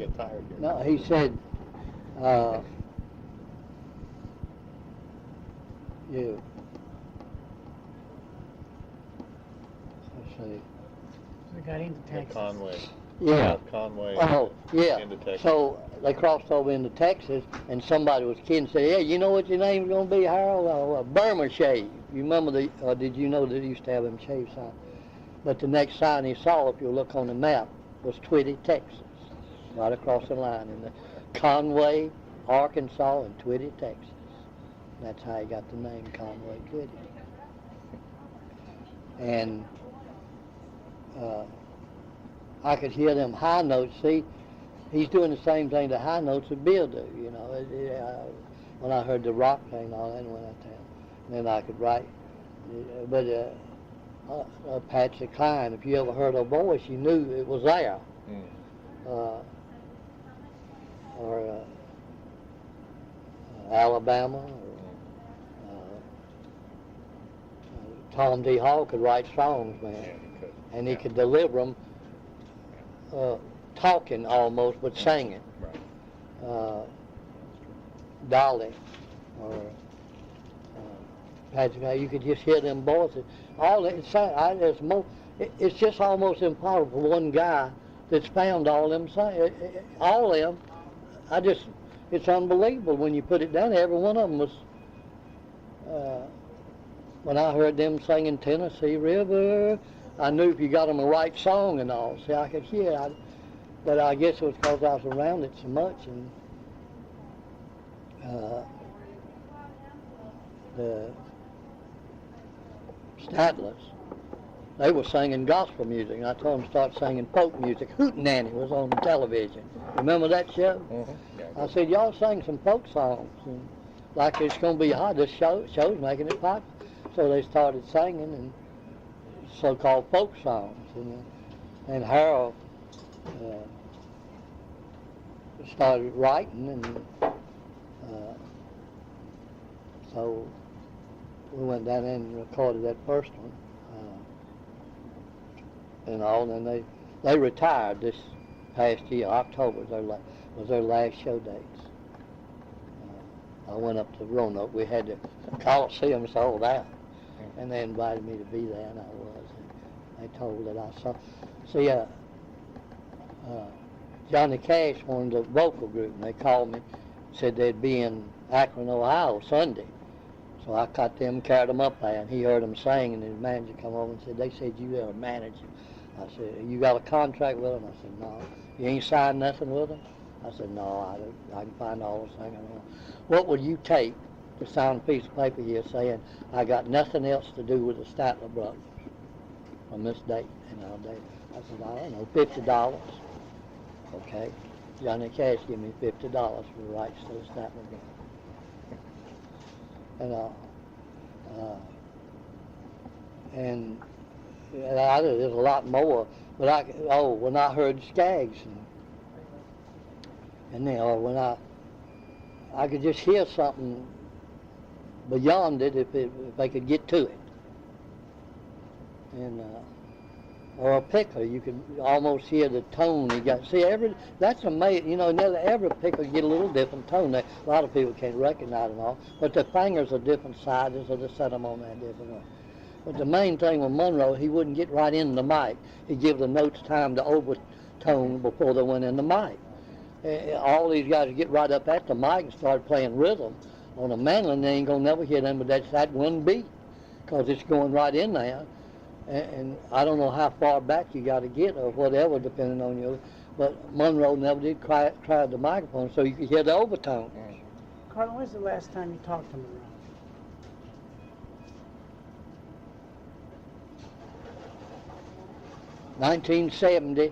get tired here. No, he said, you. Let's see. We got into Texas. Conway. Yeah. Conway. Oh, yeah. Into Texas. So they crossed over into Texas, and somebody was kidding, said, "Yeah, you know what your name's gonna be, Harold? Burma Shave." You remember did you know they used to have them shave signs? But the next sign he saw, if you look on the map, was Twitty, Texas, right across the line in the Conway, Arkansas, and Twitty, Texas. That's how he got the name Conway Twitty. And I could hear them high notes. See, he's doing the same thing the high notes that Bill do, you know. When I heard the rock thing and all that, went out there. And then I could write. But Patsy Cline, if you ever heard her voice, you knew it was there. Or Alabama, or Tom D. Hall could write songs, man. Yeah, he could. And he could deliver them talking almost, but singing. Right. Dolly, or Patrick, you could just hear them voices. All that, it's just almost impossible for one guy that's found all them, all them. It's unbelievable when you put it down. Every one of them was. When I heard them singing Tennessee River, I knew if you got them a right song and all. See, I could hear. But I guess it was because I was around it so much, and the Statlers, they were singing gospel music, and I told them to start singing folk music. Hootenanny was on television. Remember that show? Mm-hmm. Yeah, I said, y'all sing some folk songs, and like it's going to be hot. This show's making it popular. So they started singing and so-called folk songs, and Harold started writing, and so we went down there and recorded that first one, and all. And then they retired this past year. October was their last show dates. I went up to Roanoke. We had the Coliseum sold out, and they invited me to be there, and I was. And they told that I saw. See, Johnny Cash wanted a vocal group, and they called me, said they'd be in Akron, Ohio, Sunday. So I caught them, carried them up there, and he heard them sing, and his manager come over and said, "They said you are a manager." I said, "You got a contract with them?" I said, "No." "You ain't signed nothing with them?" I said, "No, I can find all the things I want." "What would you take to sign a piece of paper here saying, I got nothing else to do with the Statler Brothers from this date and all day?" I said, "I don't know, $50. Okay. Johnny Cash gave me $50 for the rights to the Statler Brothers. And there's a lot more, but when I heard Skaggs, and then, or when I could just hear something beyond it if I could get to it. And or a picker, you could almost hear the tone he got. See, that's amazing. You know, every picker get a little different tone. A lot of people can't recognize it all, but the fingers are different sizes, so they set them on that different way. But the main thing with Monroe, he wouldn't get right in the mic. He'd give the notes time to overtone before they went in the mic. All these guys would get right up at the mic and start playing rhythm on a mandolin. They ain't gonna never hear them, but that's that one beat, because it's going right in there. And I don't know how far back you got to get or whatever, depending on you. But Monroe never did try the microphone, so you could hear the overtones. Carlton, when's the last time you talked to Monroe? $1970.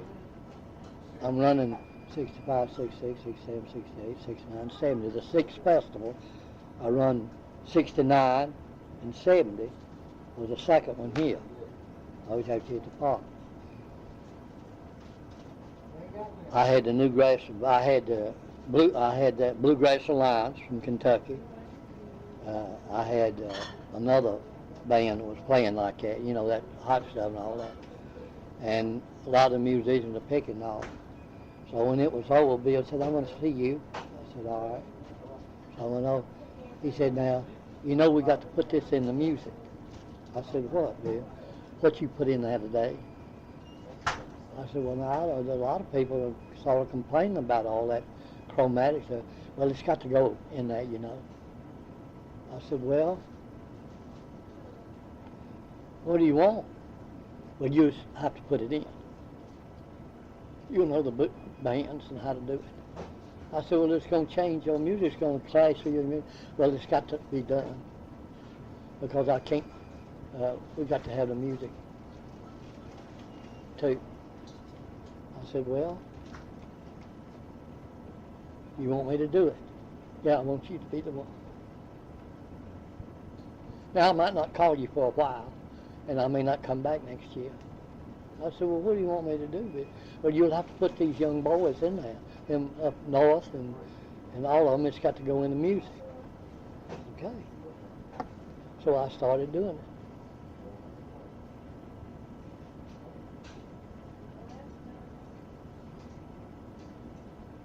I'm running 65, 66, 67, 68, 69, 70. The 6th festival, I run 69 and 70 was the second one here. I always have to hit the park. I had the Newgrass, I had that Bluegrass Alliance from Kentucky. I had another band that was playing like that, you know, that hot stuff and all that. And a lot of the musicians are picking off. So when it was over, Bill said, I want to see you. I said, all right. So I went over. He said, now, you know we got to put this in the music. I said, what, Bill? What you put in there today? I said, well, now, a lot of people are sort of complaining about all that chromatic stuff. Well, it's got to go in there, you know. I said, well, what do you want? Well, you have to put it in. You know the bands and how to do it. I said, well, it's going to change your music. It's going to clash with your music. Well, it's got to be done because I can't, we got to have the music too. I said, well, you want me to do it? Yeah, I want you to be the one. Now, I might not call you for a while, and I may not come back next year. I said, well, what do you want me to do? Well, you'll have to put these young boys in there, them up north, and all of them, it's got to go into music. Okay. So I started doing it.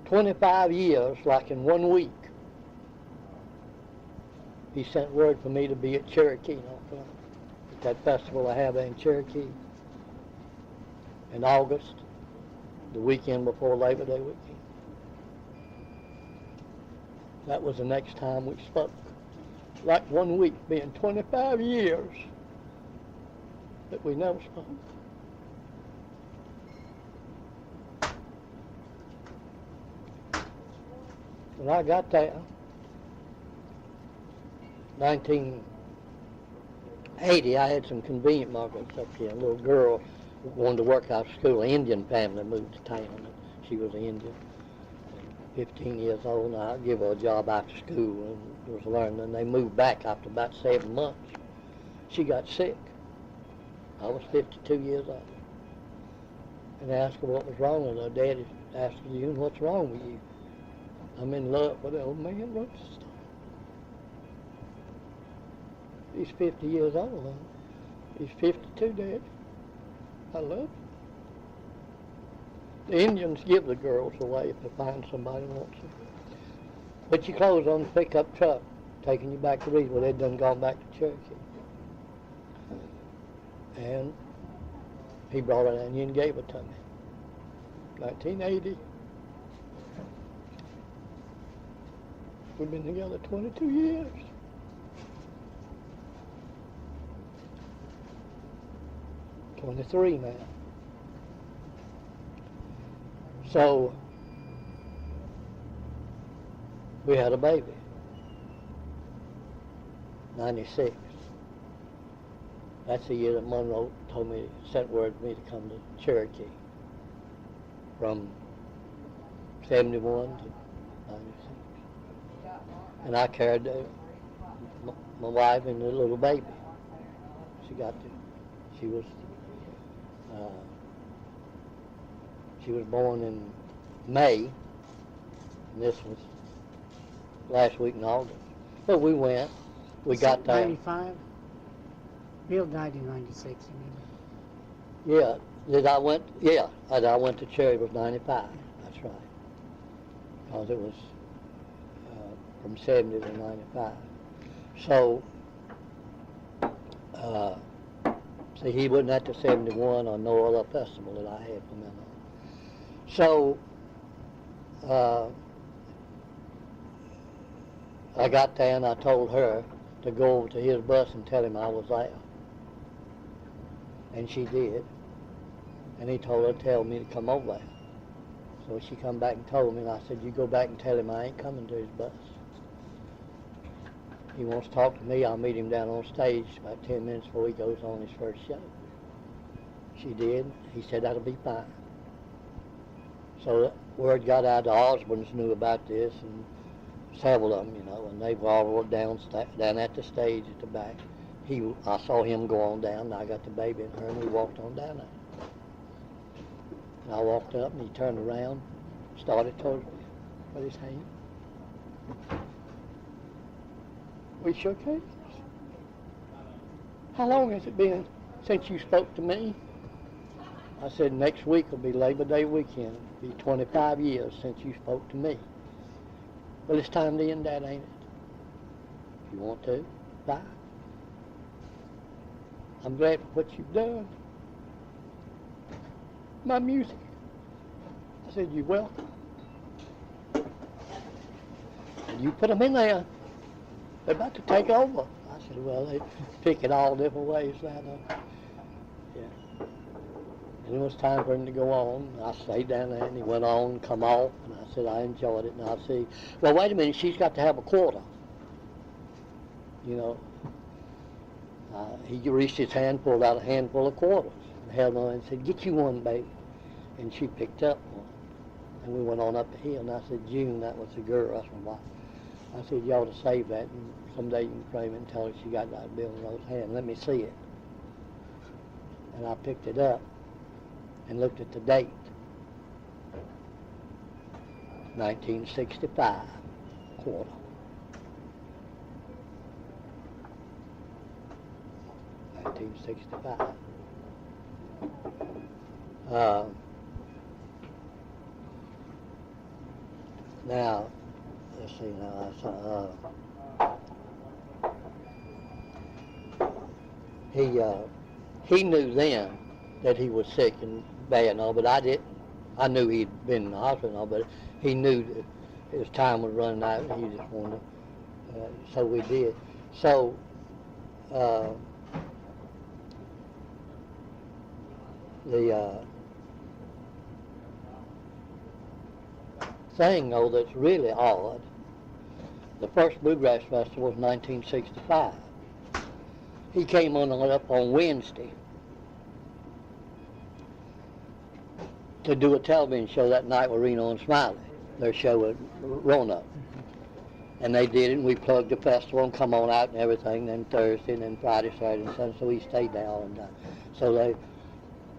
"25 years, like in 1 week, he sent word for me to be at Cherokee, at that festival I have in Cherokee in August, the weekend before Labor Day weekend. That was the next time we spoke. Like 1 week, being 25 years that we never spoke. When I got there, 1980, I had some convenient markets up here. A little girl wanted to work out of school. An Indian family moved to town. And she was an Indian, 15 years old. And I give her a job after school and was learning. And they moved back after about 7 months. She got sick. I was 52 years old. And I asked her what was wrong with her. Daddy asked her, "You, what's wrong with you?" "I'm in love with the old man." What's the story? He's 50 years old, huh? He's 52, Dad. I love him. The Indians give the girls away if they find somebody who wants them. Put your clothes on the pickup truck, taking you back to Reed. Well, they'd done gone back to Cherokee. And he brought it in and gave it to me. 1980. We've been together 22 years. "23 now. So, we had a baby, 96. That's the year that Monroe told me, sent word for me to come to Cherokee from 71 to 96. And I carried my wife and the little baby. She was born in May, and this was last week in August. But we went. We got there. 95? Bill died in 96, you mean? Yeah. I went to Cherokee. It was 95. That's right. Because it was from 70 to 95. So, see, he wasn't at the 71 or no other festival that I had from then on. So, I got there and I told her to go over to his bus and tell him I was there. And she did. And he told her to tell me to come over there. So she come back and told me, and I said, "You go back and tell him I ain't coming to his bus. He wants to talk to me. I'll meet him down on stage about 10 minutes before he goes on his first show." She did. He said, "That'll be fine." So the word got out. The Osborns knew about this, and several of them, and they were all down at the stage at the back. I saw him go on down, and I got the baby in her, and we walked on down there. And I walked up, and he turned around, started towards me with his hand. We shook hands. "How long has it been since you spoke to me?" I said, next week will be Labor Day weekend. It'll be 25 years since you spoke to me. Well, it's time to end that, ain't it? If you want to, bye. I'm glad for what you've done. My music. I said, you're welcome. And you put them in there. They're about to take over. I said, well, they pick it all different ways now. Yeah. And it was time for him to go on. I stayed down there, and he went on, come off, and I said, I enjoyed it. And I see, well, wait a minute, she's got to have a quarter. You know, he reached his hand, pulled out a handful of quarters, and held on and said, get you one, baby. And she picked up one. And we went on up the hill, and I said, June, that was the girl. That's my wife. I said, you ought to save that, and someday you can frame it and tell her she got that Bill Monroe's hand. Let me see it. And I picked it up and looked at the date. 1965, quarter. Now, let's see now. He knew then that he was sick and bad and all, but I didn't. I knew he'd been in the hospital and all, but he knew that his time was running out and he just wanted to, so we did. So, the thing, though, that's really odd, the first Bluegrass Festival was 1965. He came on up on Wednesday to do a television show that night with Reno and Smiley, their show at Roanoke. And they did it, and we plugged the festival and come on out and everything, then Thursday, and then Friday, Saturday, and Sunday, so we stayed there all the time. So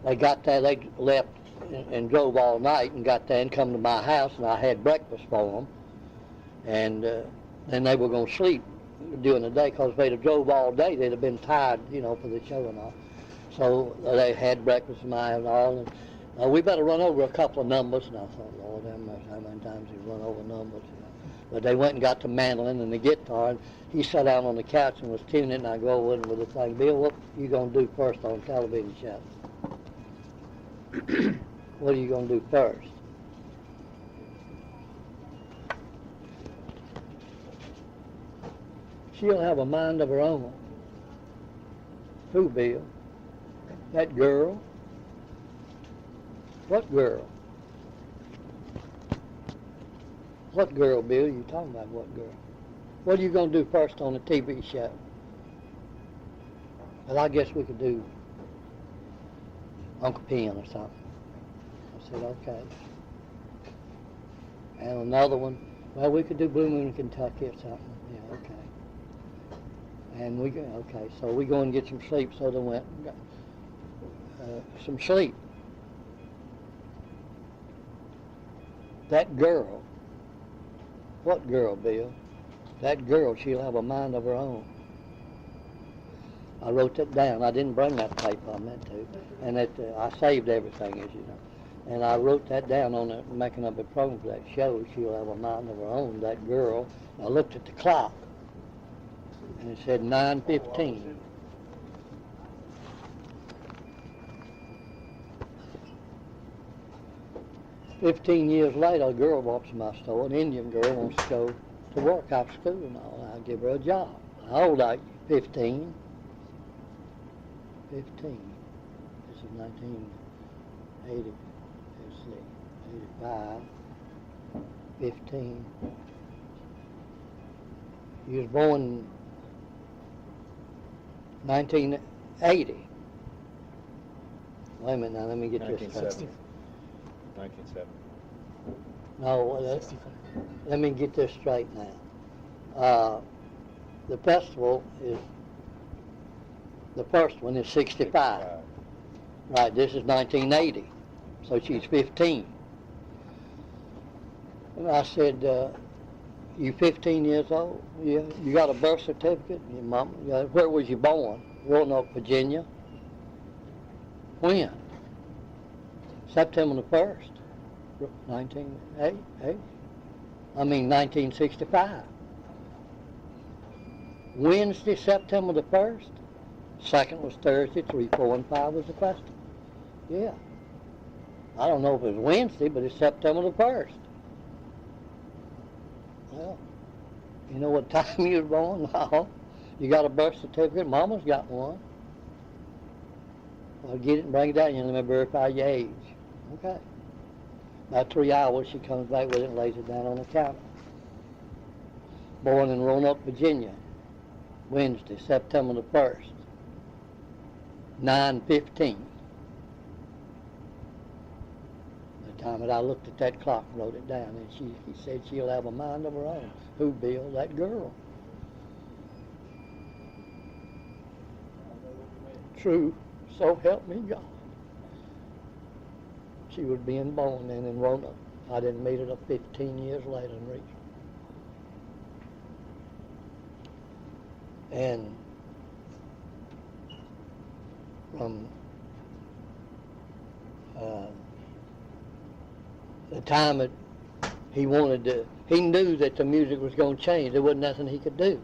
they got there, they left and drove all night and got there and come to my house, and I had breakfast for them. And then they were going to sleep during the day, because if they'd have drove all day, they'd have been tired, you know, for the show and all. So they had breakfast in my house and all. And we better run over a couple of numbers. And I thought, Lord, how many times we run over numbers? You know? But they went and got the mandolin and the guitar, and he sat down on the couch and was tuning it, and I go over with the thing. Bill, what are you going to do first on television show? What are you going to do first? She'll have a mind of her own. Who, Bill? That girl? What girl? What girl, Bill? You talking about what girl? What are you going to do first on the TV show? Well, I guess we could do Uncle Pen or something. I said, okay. And another one, well, we could do Blue Moon in Kentucky or something. Yeah, okay. And we go, okay, so we go and get some sleep. So they went and got some sleep. That girl, what girl, Bill? That girl, she'll have a mind of her own. I wrote that down. I didn't bring that paper, I meant to. And I saved everything, as you know. And I wrote that down on it, making up a program for that show. She'll have a mind of her own, that girl. I looked at the clock, and it said 9:15. "15 years later, a girl walks in my store, an Indian girl wants to go to work after school and all. I give her a job. How old are you? 15. 15. This is 1980. Let's see, 85. 15. You was born 1980. Wait a minute now, let me get this straight. 1970. No, let me get this straight now. The festival is, the first one is 65. Right, this is 1980. So she's 15. And I said, you 15 years old? Yeah. You got a birth certificate? Your mom? Yeah. Where was you born? Roanoke, Virginia. When? September the 1st, 1965. Wednesday, September the 1st. Second was Thursday, 3, 4, and 5 was the festival. Yeah. I don't know if it was Wednesday, but it's September the 1st. Well, you know what time you were born? No. You got a birth certificate? Mama's got one. Well, get it and bring it down. You let me verify your age. Okay. About 3 hours, she comes back with it and lays it down on the counter. Born in Roanoke, Virginia. Wednesday, September the 1st. 9:15. The time that I looked at that clock and wrote it down, and he said she'll have a mind of her own. Who, Bill? That girl. True, so help me God. She was being born then in Roanoke. I didn't meet her till 15 years later in Richmond. And from the time that he wanted to, he knew that the music was going to change. There wasn't nothing he could do,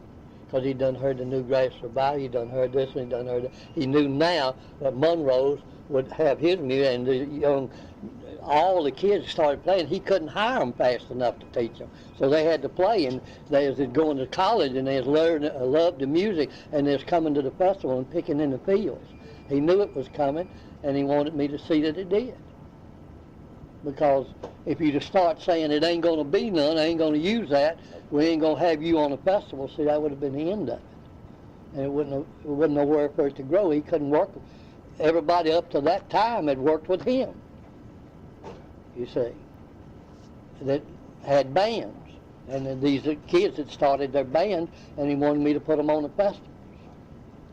because he done heard the Newgrass Revival, he done heard this one, he done heard that. He knew now that Monroe's would have his music, and the all the kids started playing. He couldn't hire them fast enough to teach them, so they had to play. And they was going to college, and they was loved the music, and they was coming to the festival and picking in the fields. He knew it was coming, and he wanted me to see that it did. Because if you just start saying it ain't going to be none, I ain't going to use that, we ain't going to have you on a festival, see, that would have been the end of it. And it wasn't nowhere for it to grow. He couldn't work. Everybody up to that time had worked with him, you see, that had bands. And then these kids had started their band, and he wanted me to put them on the festivals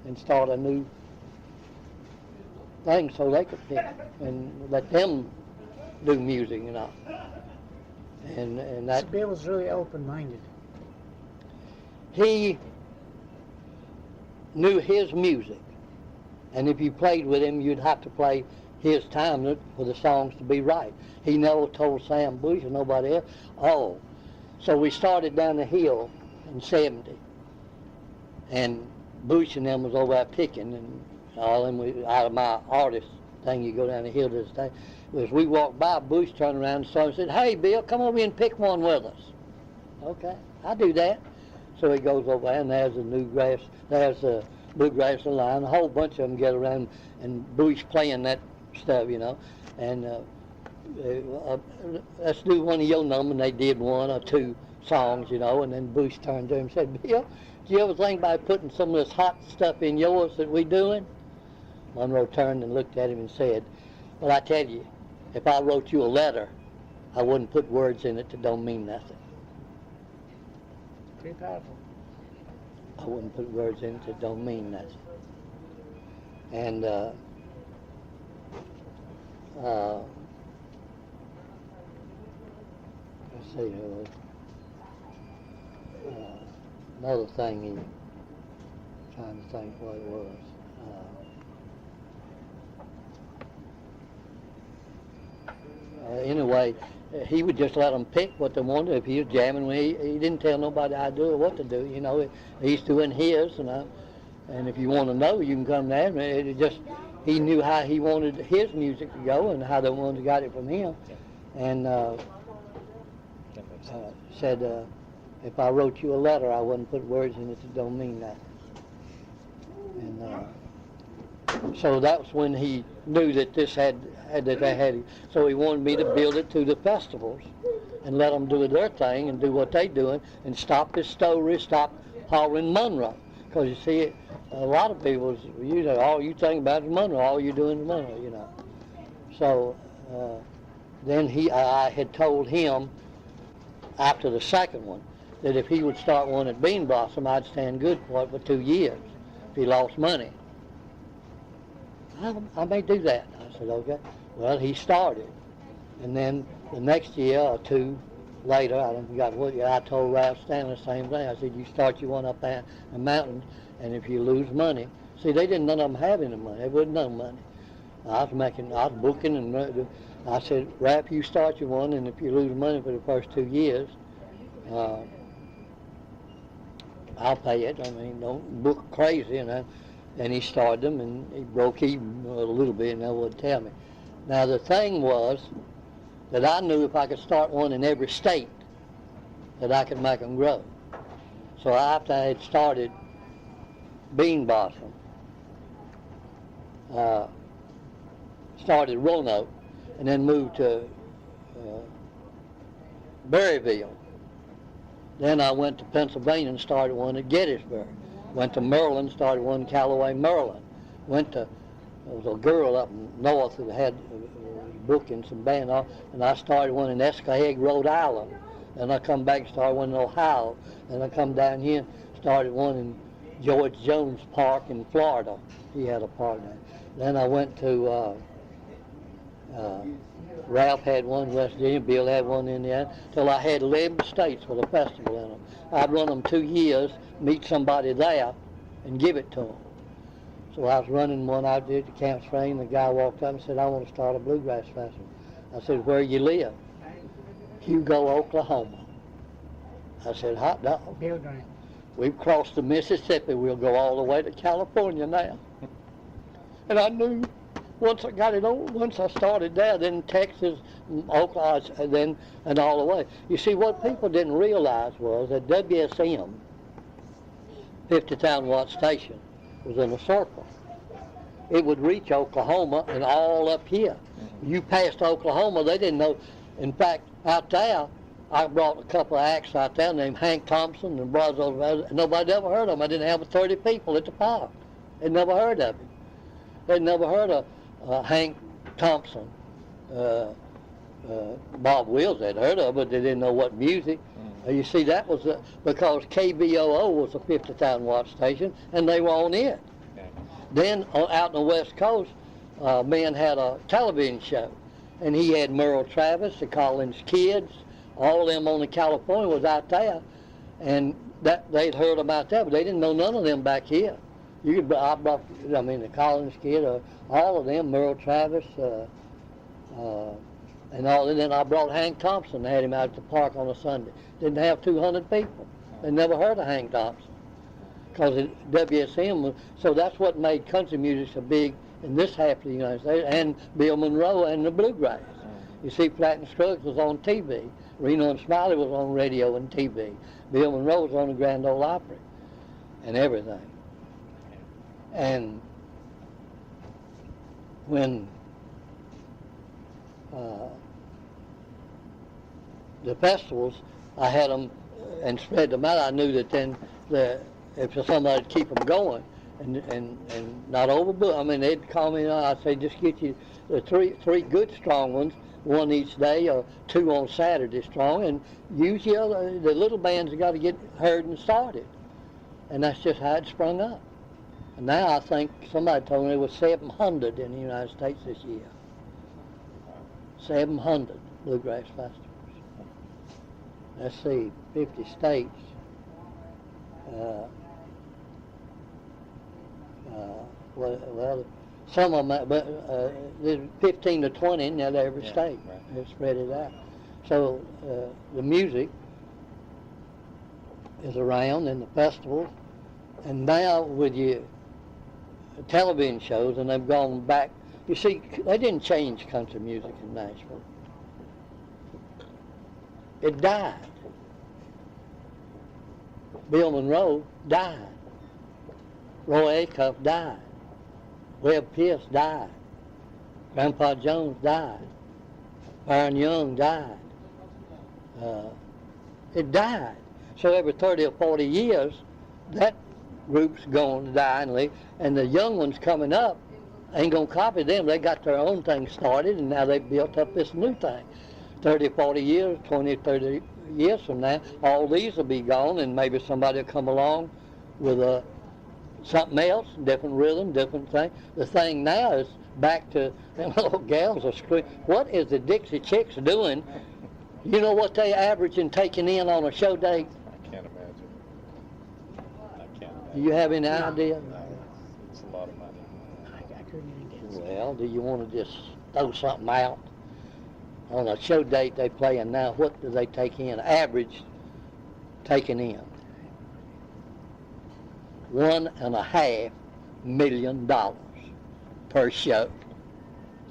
and start a new thing so they could pick and let them do music, you know. And that. So Bill was really open-minded. He knew his music, and if you played with him, you'd have to play his time for the songs to be right. He never told Sam Bush or nobody else. Oh, so we started down the hill in 70, and Bush and them was over there picking, and all them out of my artist thing, you go down the hill to this thing. As we walked by, Bush turned around and saw and said, "Hey, Bill, come over here and pick one with us." Okay, I'll do that. So he goes over there, and there's the Newgrass, there's the bluegrass line, a whole bunch of them get around, and Bush playing that stuff, you know. And let's do one of your numbers, and they did one or two songs, you know. And then Bush turned to him and said, "Bill, do you ever think about putting some of this hot stuff in yours that we doing?" Monroe turned and looked at him and said, "Well, I tell you, if I wrote you a letter, I wouldn't put words in it that don't mean nothing." Pretty powerful. I wouldn't put words in it that don't mean nothing. And let's see, another thing he, trying to think what it was. Anyway, he would just let them pick what they wanted. If he was jamming, he didn't tell nobody how to do it, what to do. You know, he's doing his, and if you want to know, you can come there. It just, he knew how he wanted his music to go and how they wanted to got it from him. And said, if I wrote you a letter, I wouldn't put words in it that don't mean that. And so that was when he knew that this had it. So he wanted me to build it to the festivals and let them do their thing and do what they doing and stop this story, stop hollering Monroe. Because you see, a lot of people, all you think about is Monroe, all you doing is Monroe, you know. So then I had told him after the second one that if he would start one at Bean Blossom, I'd stand good for it for 2 years if he lost money. I may do that. I said, okay. Well, he started. And then the next year or two later, I don't forgot what year, I told Ralph Stanley the same thing. I said, you start your one up there in the mountains, and if you lose money, see, none of them have any money. They wouldn't know money. I was booking, and I said, Rap, you start your one, and if you lose money for the first 2 years, I'll pay it. I mean, don't book crazy, you know. And he started them, and he broke even a little bit, and that wouldn't tell me. Now, the thing was that I knew if I could start one in every state, that I could make them grow. So after I had started Bean Blossom, started Roanoke, and then moved to Berryville. Then I went to Pennsylvania and started one at Gettysburg. Went to Maryland, started one in Callaway, Maryland. Went to, there was a girl up north who had booking some band off, and I started one in Escaheg, Rhode Island. And I come back and started one in Ohio. And I come down here and started one in George Jones Park in Florida. He had a park there. Then I went to, Ralph had one in West Virginia, Bill had one in Indiana, till I had 11 states with a festival in them. I'd run them 2 years, meet somebody there, and give it to them. So I was running one out there at the Camp Spring. The guy walked up and said, I want to start a bluegrass festival. I said, where you live? Hugo, Oklahoma. I said, hot dog. Bill Grant. We've crossed the Mississippi. We'll go all the way to California now. And I knew once I got it on, once I started there, then Texas, Oklahoma, and all the way. You see, what people didn't realize was that WSM, 50,000 watt station, was in a circle. It would reach Oklahoma and all up here. You passed Oklahoma, they didn't know. In fact, out there, I brought a couple of acts out there named Hank Thompson and Brothers. Nobody ever heard of them. I didn't have 30 people at the park. They'd never heard of him. They'd never heard of Hank Thompson. Bob Wills they'd heard of, but they didn't know what music. You see, that was because KBOO was a 50,000 watt station, and they were on it. Then out on the West Coast, Ben had a television show, and he had Merle Travis, the Collins Kids, all of them on the California was out there, and that they'd heard them out there, but they didn't know none of them back here. The Collins Kid, all of them, Merle Travis, and all. And then I brought Hank Thompson, had him out at the park on a Sunday. Didn't have 200 people. They never heard of Hank Thompson because WSM was. So that's what made country music so big in this half of the United States, and Bill Monroe and the bluegrass. You see, Platt and Scruggs was on TV. Reno and Smiley was on radio and TV. Bill Monroe was on the Grand Ole Opry and everything. And when the festivals, I had them and spread them out. I knew that then if somebody would keep them going and not overbook. I mean, they'd call me and I'd say, just get you the three good strong ones, one each day or 2 on Saturday strong, and use the little bands have got to get heard and started. And that's just how it sprung up. And now I think somebody told me there was 700 in the United States this year. 700 bluegrass festivals. Let's see, 50 states. Well, some of them, but there's 15 to 20 in every state. Right. They've spread it out. So the music is around in the festivals, and now with your television shows, and they've gone back. You see, they didn't change country music in Nashville. It died. Bill Monroe died. Roy Acuff died. Webb Pierce died. Grandpa Jones died. Byron Young died. It died. So every 30 or 40 years, that group's going to die and leave, and the young ones coming up ain't going to copy them. They got their own thing started, and now they've built up this new thing. 30, 40 years, 20, 30 years from now, all these will be gone, and maybe somebody will come along with something else, different rhythm, different thing. The thing now is back to them little gals are screaming. What is the Dixie Chicks doing? You know what they average in taking in on a show day? I can't imagine. Do you have any idea? No, it's a lot of money. I couldn't even guess. Well, do you want to just throw something out? on a show date they playing now, what do they take in? Average taken in $1.5 million per show,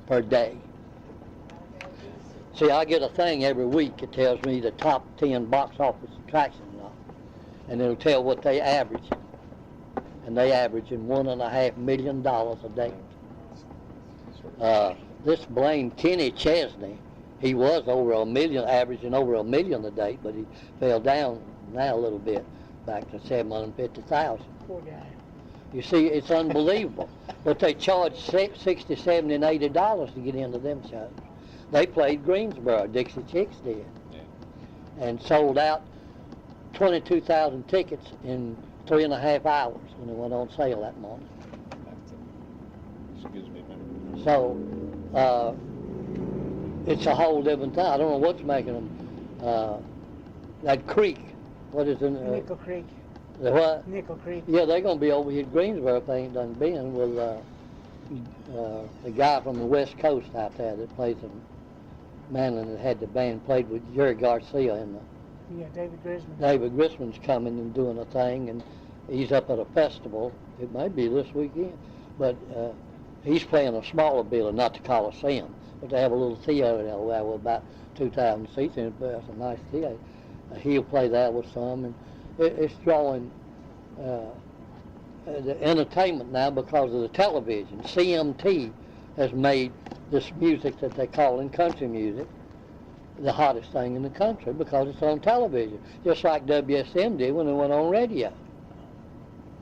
per day. See, I get a thing every week. It tells me the top 10 box office attractions, and it'll tell what they average. And they averaging $1.5 million a day. This Blaine Kenny Chesney, he was over a million, averaging over $1 million a day, but he fell down now a little bit, back to 750,000. Poor guy. You see, it's unbelievable. But they charge $60, $70, and $80 to get into them shows. They played Greensboro, Dixie Chicks did, and sold out 22,000 tickets in 3.5 hours when it went on sale that morning. Excuse me, man. So it's a whole different thing. I don't know what's making them. That creek, what is it? Nickel Creek. The what? Nickel Creek. Yeah, they're going to be over here at Greensboro if they ain't done been with the guy from the West Coast out there that plays in Manlin that had the band, played with Jerry Garcia in the. Yeah, David Grisman. David Grisman's coming and doing a thing, and he's up at a festival. It may be this weekend, but he's playing a smaller building, not the Coliseum, but they have a little theater there with about 2,000 seats in it. But it's a nice theater. He'll play that with some, and it's drawing the entertainment now because of the television. CMT has made this music that they call in country music the hottest thing in the country because it's on television, just like WSM did when it went on radio.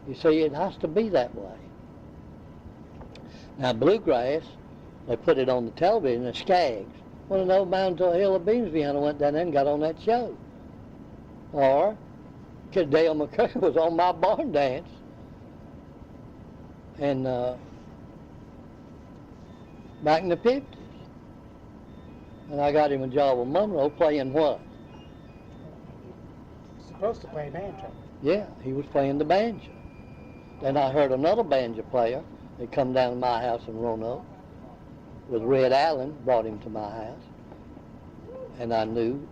You see, it has to be that way. Now, bluegrass, they put it on the television, the Skaggs. One of those mountains to a hill of beans behind, I went down there and got on that show. Or, because Dale McCurry was on my barn dance. And back in the 50s. And I got him a job with Monroe playing what? Supposed to play banjo. Yeah, he was playing the banjo. Then I heard another banjo player that come down to my house in Roanoke with Red Allen, brought him to my house. And I knew,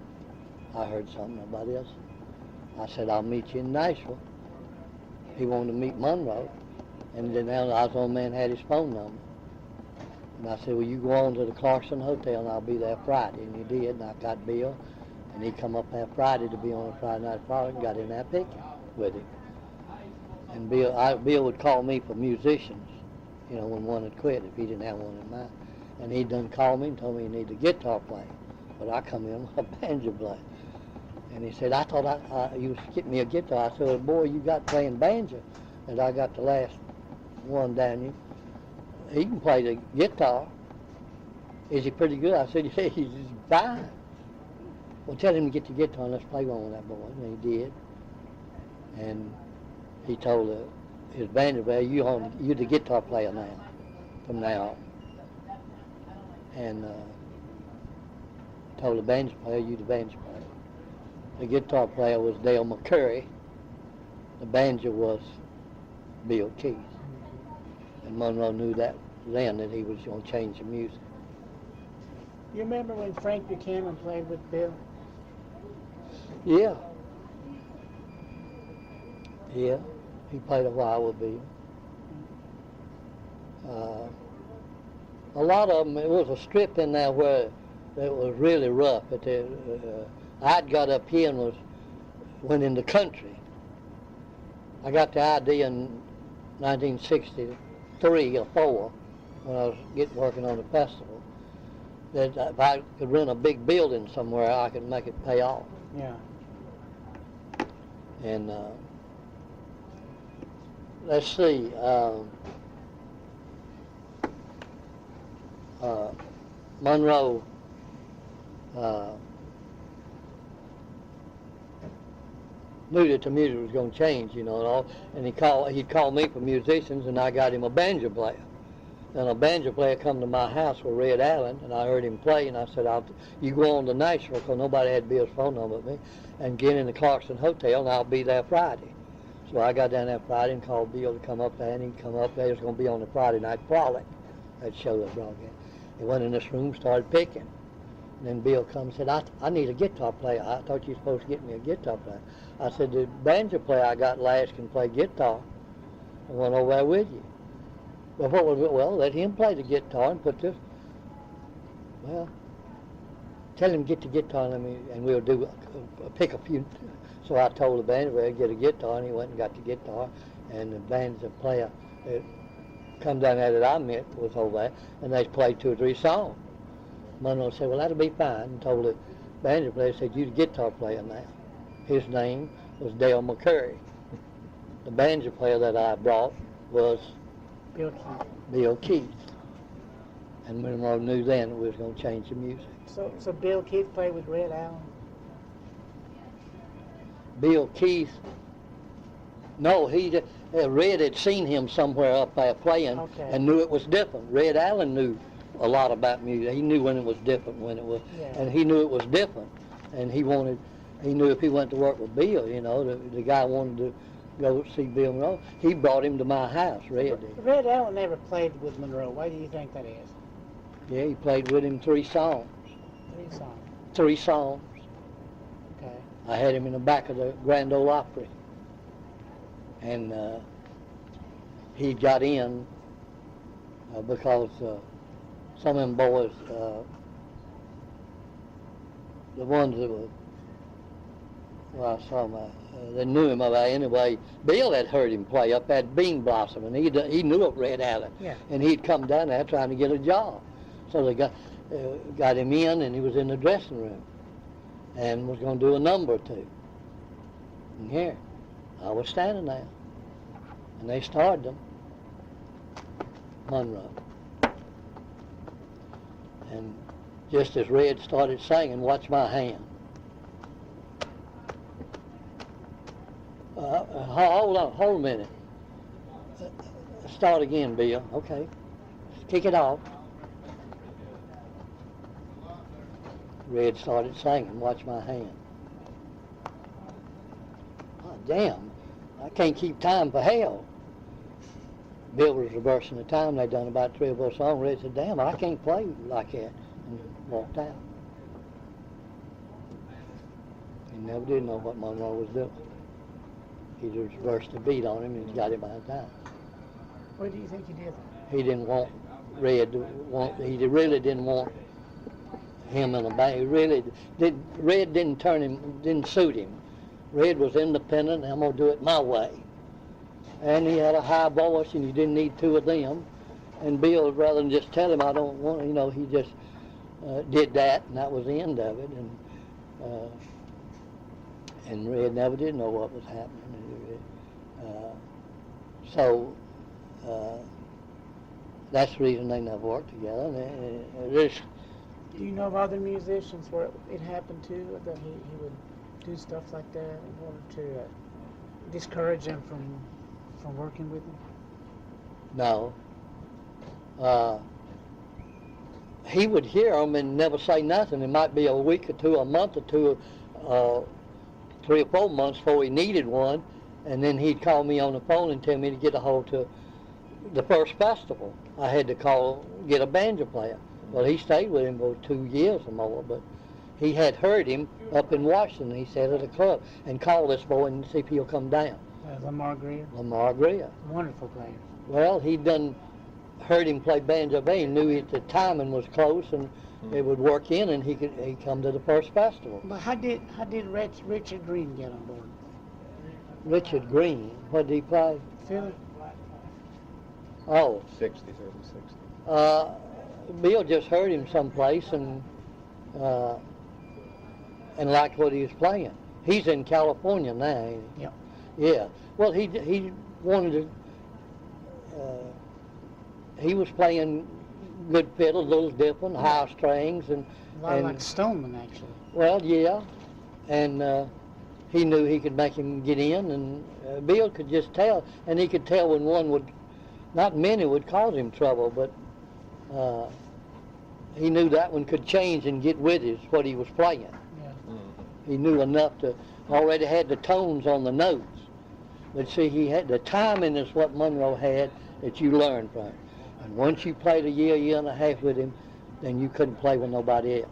I heard something nobody else. I said, I'll meet you in Nashville. He wanted to meet Monroe. And then I was on man had his phone number. And I said, well, you go on to the Clarkson Hotel and I'll be there Friday. And he did, and I got Bill. And he come up there Friday to be on a Friday night frolic and got in there picking with him. And Bill would call me for musicians, you know, when one had quit, if he didn't have one in mind. And he done called me and told me he needed a guitar player. But I come in with a banjo player. And he said, I thought you was getting me a guitar. I said, well, boy, you got playing banjo. And I got the last one down here. He can play the guitar. Is he pretty good? I said, yeah, he's fine. Well, tell him to get the guitar and let's play one with that boy. And he did. And he told his banjo player, you're the guitar player now, from now on. And told the banjo player, you the banjo player. The guitar player was Dale McCurry. The banjo was Bill Keith. And Monroe knew that then that he was going to change the music. You remember when Frank Buchanan played with Bill? Yeah. Yeah. He played a while with Bill. A lot of them, it was a strip in there where it was really rough. I'd got up here and went in the country. I got the idea in 1963 or 4 when I was working on the festival that if I could rent a big building somewhere, I could make it pay off. Yeah. And let's see. Monroe knew that the music was going to change, you know, and all. And he'd call me for musicians, and I got him a banjo player. And a banjo player come to my house with Red Allen, and I heard him play, and I said, you go on to Nashville, because nobody had Bill's phone number with me, and get in the Clarkson Hotel, and I'll be there Friday. So I got down there Friday and called Bill to come up there, and he'd come up there. He was going to be on the Friday night frolic, that show that broadcast. He went in this room, started picking. And then Bill comes and said, I need a guitar player. I thought you were supposed to get me a guitar player. I said, the banjo player I got last can play guitar. I went over there with you. Well, what was it? Well, let him play the guitar and put this. Well, tell him get the guitar and we'll do pick a few. So I told the banjo player to get a guitar, and he went and got the guitar. And the banjo player come down there that I met was over there, and they played 2 or 3 songs. Monroe said, well, that'll be fine, and told the banjo player, said, you the guitar player now. His name was Dale McCurry. The banjo player that I brought was Bill Keith. And Monroe knew then we was going to change the music. So Bill Keith played with Red Allen? Bill Keith, no, Red had seen him somewhere up there playing and knew it was different. Red Allen knew a lot about music. He knew when it was different, and he knew it was different. And he knew if he went to work with Bill, you know, the guy wanted to go see Bill Monroe. He brought him to my house, Red did. Red Allen never played with Monroe. Why do you think that is? Yeah, he played with him 3 songs. 3 songs? 3 songs. Okay. I had him in the back of the Grand Ole Opry. And he got in because some of them boys, the ones that were, well, I saw they knew him about anyway. Bill had heard him play up at Bean Blossom, and he knew of Red Allen. Yeah. And he'd come down there trying to get a job. So they got him in, and he was in the dressing room and was going to do a number or 2. And here, I was standing there, and they started them, Monroe. And just as Red started singing, watch my hand. Hold a minute. Start again, Bill. Okay. Kick it off. Red started singing, watch my hand. Oh, damn. I can't keep time for hell. Bill was reversing the time. They'd done about 3 or 4 songs. Red said, damn, I can't play like that. And walked out. He never did know what Monroe was doing. He just reversed the beat on him and he got him by the time. What do you think he did? He didn't want Red to want, he really didn't want him in a band. He really did. Red didn't suit him. Red was independent, and I'm going to do it my way. And he had a high voice, and you didn't need 2 of them. And Bill, rather than just tell him, I don't want, you know, he just did that, and that was the end of it. And Red never did know what was happening. So that's the reason they never worked together. Do you know of other musicians where it happened too, that he would do stuff like that in order to discourage them from working with him? No. He would hear them and never say nothing. It might be a week or 2, a month or 2, 3 or 4 months before he needed one, and then he'd call me on the phone and tell me to get a hold to the first festival. I had to get a banjo player. Well, he stayed with him for 2 years or more, but he had heard him up in Washington, he said, at a club, and called this boy and see if he'll come down. Lamar Greer? Lamar Greer. Wonderful player. Well, he'd heard him play banjo, he knew the timing was close, and it would work in, and he'd come to the first festival. But how did Richard Green get on board? Richard Green, what did he play? Philly? Oh. 60s, early 60s. Bill just heard him someplace and liked what he was playing. He's in California now, ain't he? Yeah. Yeah. Well, he wanted to. He was playing good fiddle, a little different, high strings and. A lot like Stoneman, actually. Well, yeah, and he knew he could make him get in, and Bill could just tell, and he could tell when one would, not many would cause him trouble, but. He knew that one could change and get with what he was playing. Yeah. Mm-hmm. He knew enough to already had the tones on the notes. But see, he had the timing is what Monroe had that you learned from him. And once you played a year and a half with him, then you couldn't play with nobody else.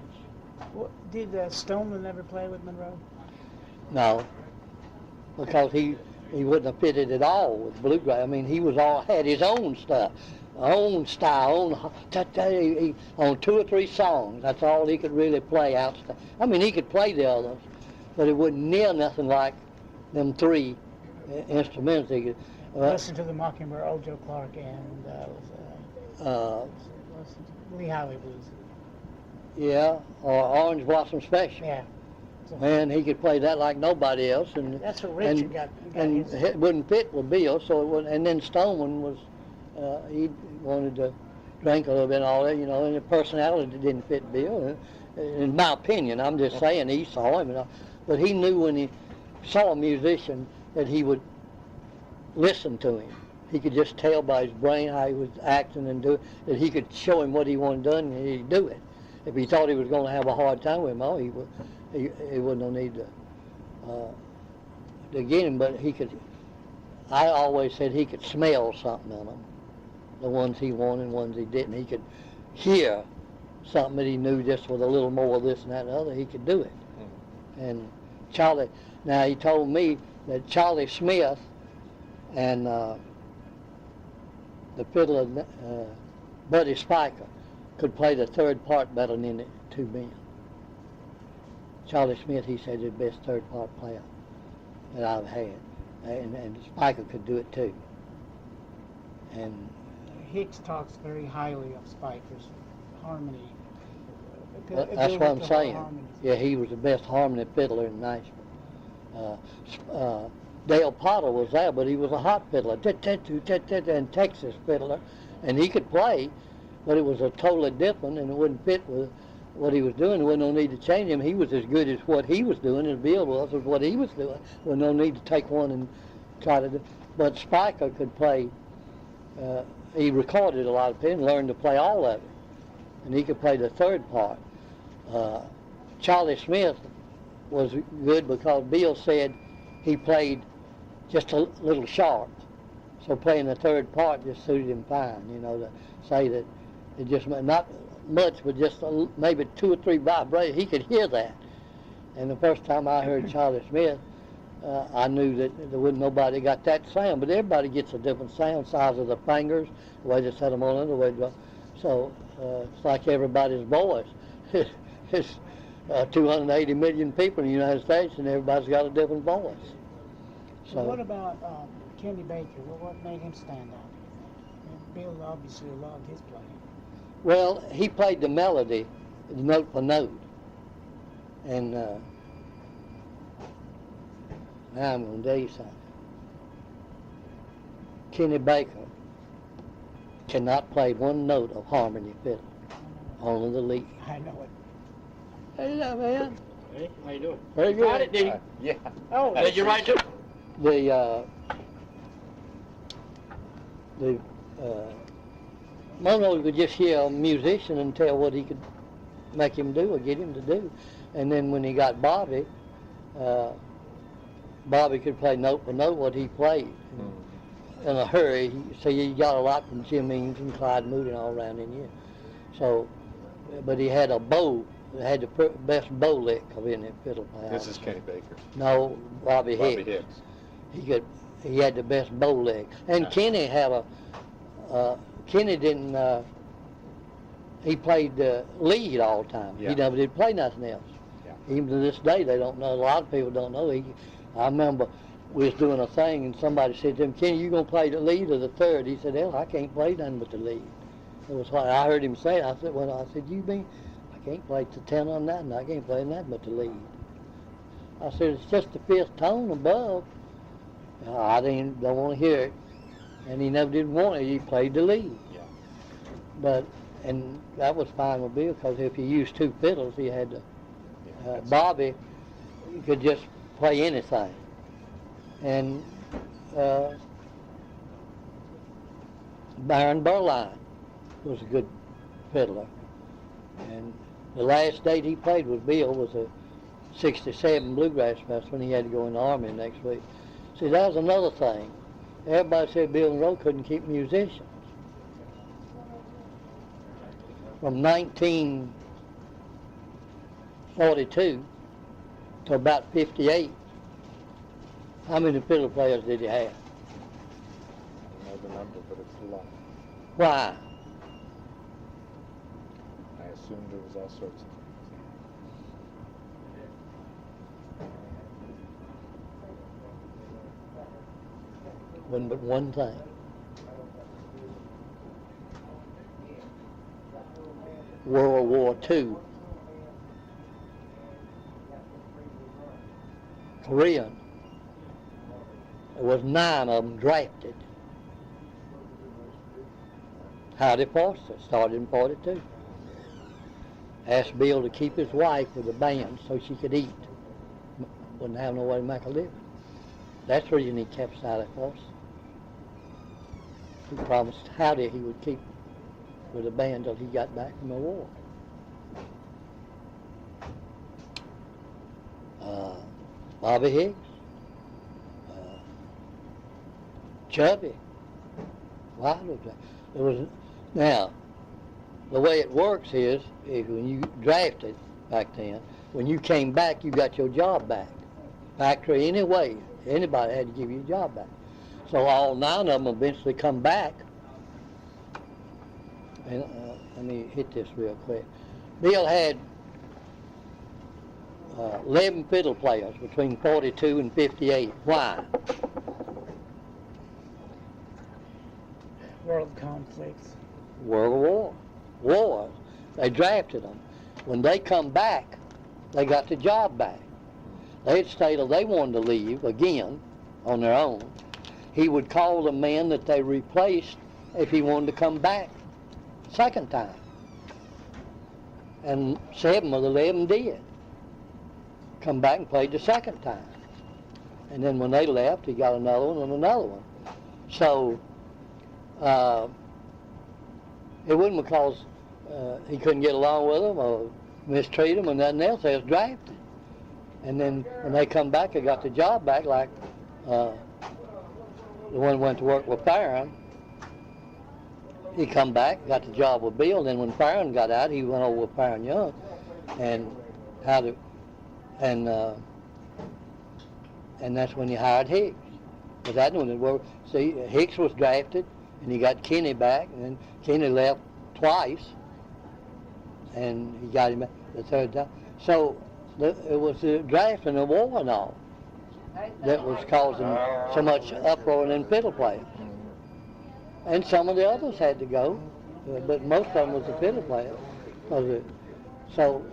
Did Stoneman ever play with Monroe? No, because he wouldn't have fitted at all with bluegrass. I mean, he had his own stuff, own style, on 2 or 3 songs. That's all he could really play out. I mean, he could play the others, but it wasn't near nothing like them 3 instruments. He could, Listen to the Mockingbird, Old Joe Clark, and Lee Highway Blues. Yeah, or Orange Blossom Special. Yeah. Man, he could play that like nobody else, and that's what Richard got his. It wouldn't fit with Bill, so it wouldn't. And then Stoneman was, he wanted to drink a little bit and all that, you know, and the personality didn't fit Bill. In my opinion, I'm just saying he saw him, but he knew when he saw a musician that he would listen to him. He could just tell by his brain how he was acting and do it, that he could show him what he wanted done and he'd do it. If he thought he was going to have a hard time with him, he wouldn't no need to get him, but he could. I always said he could smell something in them, the ones he wanted and ones he didn't. He could hear something that he knew just with a little more of this and that and the other, he could do it. And Charlie, now he told me that Charlie Smith and the fiddler Buddy Spiker could play the 3rd part better than the 2 men. Charlie Smith, he said, is the best 3rd part player that I've had. And Spiker could do it too. And Hicks talks very highly of Spiker's harmony. That's what I'm saying. Yeah, he was the best harmony fiddler in Nashville. Dale Potter was there, but he was a hot fiddler, and Texas fiddler, and he could play, but it was a totally different, and it wouldn't fit with what he was doing. There wasn't no need to change him. He was as good as what he was doing as Bill was with what he was doing. There was no need to take one and try to do. But Spiker could play. He recorded a lot of it and learned to play all of it, and he could play the 3rd part. Charlie Smith was good because Bill said he played just a little sharp, so playing the 3rd part just suited him fine. You know, to say that it just not much, but just maybe 2 or 3 vibrations. He could hear that. And the first time I heard Charlie Smith, I knew that there wasn't nobody got that sound. But everybody gets a different sound, size of the fingers, the way they set them on, the way they go. So it's like everybody's voice. It's 280 million people in the United States, and everybody's got a different voice. So what about Kenny Baker? What made him stand out? Bill obviously loved his playing. Well, he played the melody, note for note. And now I'm going to tell you something. Kenny Baker cannot play one note of harmony fiddle, only the lead. I know it. Hey, man. Hey, how you doing? Very good. Got it, did he? Yeah. Oh, did you write it? The Monroe could just hear a musician and tell what he could make him do or get him to do. And then when he got Bobby, Bobby could play note for note what he played in a hurry. He got a lot from Jim Eames and Clyde Moody and all around in here. So, but he had a bow. Had the best bow lick of any fiddle player. This is Kenny Baker. No, Bobby Hicks. He had the best bow lick. And Kenny had Kenny didn't, he played lead all the time. Yeah. He never did play nothing else. Yeah. Even to this day, they don't know. A lot of people don't know. I remember we was doing a thing and somebody said to him, Kenny, you going to play the lead or the 3rd? He said, hell, I can't play nothing but the lead. It was what I heard him say. I said, you mean? I can't play the 10 on that, and I can't play that but the lead. I said, it's just the 5th tone above. I don't want to hear it. And he never did want it. He played the lead. Yeah. And that was fine with Bill, because if he used 2 fiddles, he had to. Bobby could just play anything. And Baron Berline was a good fiddler. And the last date he played with Bill was a '67 Bluegrass Festival, and he had to go in the Army next week. See, that was another thing. Everybody said Bill Monroe couldn't keep musicians. From 19 42 to about 58, how many fiddle players did he have? I don't know the number, but it's a lot. Why? I assumed there was all sorts of things. Wasn't but one thing. World War II. Korean. There was 9 of them drafted. Howdy Foster started in 42. Asked Bill to keep his wife with the band so she could eat. Wouldn't have no way to make a living. That's the reason he kept Howdy Foster. He promised Howdy he would keep with the band till he got back from the war. Bobby Higgs, Chubby, Wilder. It was, now, the way it works is when you drafted back then, when you came back, you got your job back. Factory, anyway, anybody had to give you a job back. So all 9 of them eventually come back. And let me hit this real quick. Bill had 11 fiddle players between 42 and 58. Why? World conflicts. World Wars. They drafted them. When they come back, they got the job back. They had stated they wanted to leave again on their own. He would call the man that they replaced if he wanted to come back second time. And 7 of the 11 did. Come back and played the second time. And then when they left, he got another one and another one. So it wasn't because he couldn't get along with them or mistreat them or nothing else. They was drafted. And then when they come back, they got the job back, like the one went to work with Farron. He come back, got the job with Bill. Then when Farron got out, he went over with Farron Young, and that's when he hired Hicks. But that one, see, Hicks was drafted, and he got Kenny back, and then Kenny left twice, and he got him back the third time. So it was the draft and the war and all that was causing so much uproar in fiddle players. And some of the others had to go, but most of them was the fiddle players. So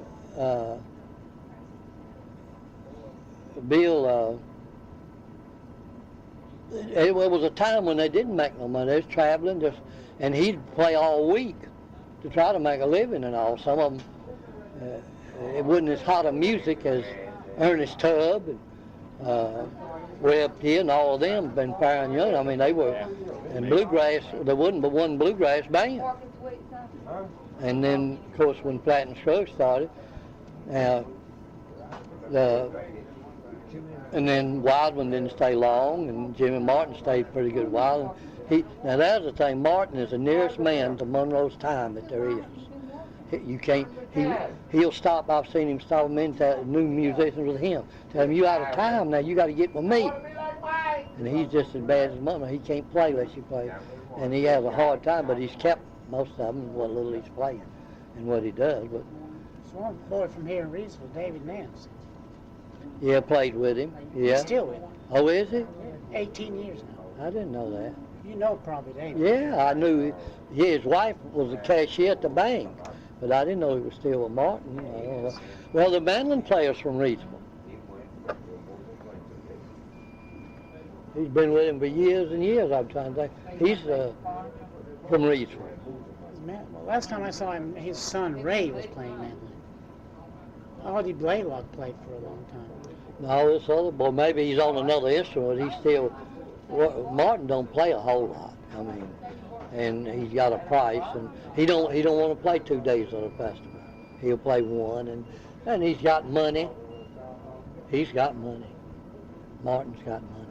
Bill, it was a time when they didn't make no money. They was traveling, and he'd play all week to try to make a living and all. Some of them, it wasn't as hot a music as Ernest Tubb and Webb T and all of them, been Farron Young. I mean, they were, and bluegrass, there wasn't but one bluegrass band. And then, of course, when Platt and Scruggs started, and then Wildman didn't stay long, and Jimmy Martin stayed a pretty good while. Now that's the thing, Martin is the nearest man to Monroe's time that there is. You can't, he'll stop, I've seen him stop many new musicians with him. Tell him, you out of time now, you got to get with me. And he's just as bad as Monroe. He can't play unless you play. And he has a hard time, but he's kept most of them, what little he's playing and what he does. But There's one boy from here in Reedsville, David Nance. yeah, played with him. Yeah. He's still with him. Oh, is he? 18 years now. I didn't know that. You know probably David. Yeah, I knew. Yeah, his wife was a cashier at the bank, but I didn't know he was still with Martin. Well, the mandolin player's from Reedsville. He's been with him for years and years, I'm trying to think. He's from Reedsville. Well, last time I saw him, his son Ray was playing mandolin. Audie Blaylock played for a long time. No, this other boy, maybe he's on another instrument. He's still, Martin don't play a whole lot. I mean, and he's got a price, and he don't want to play 2 days of the festival. He'll play one, and he's got money. He's got money. Martin's got money.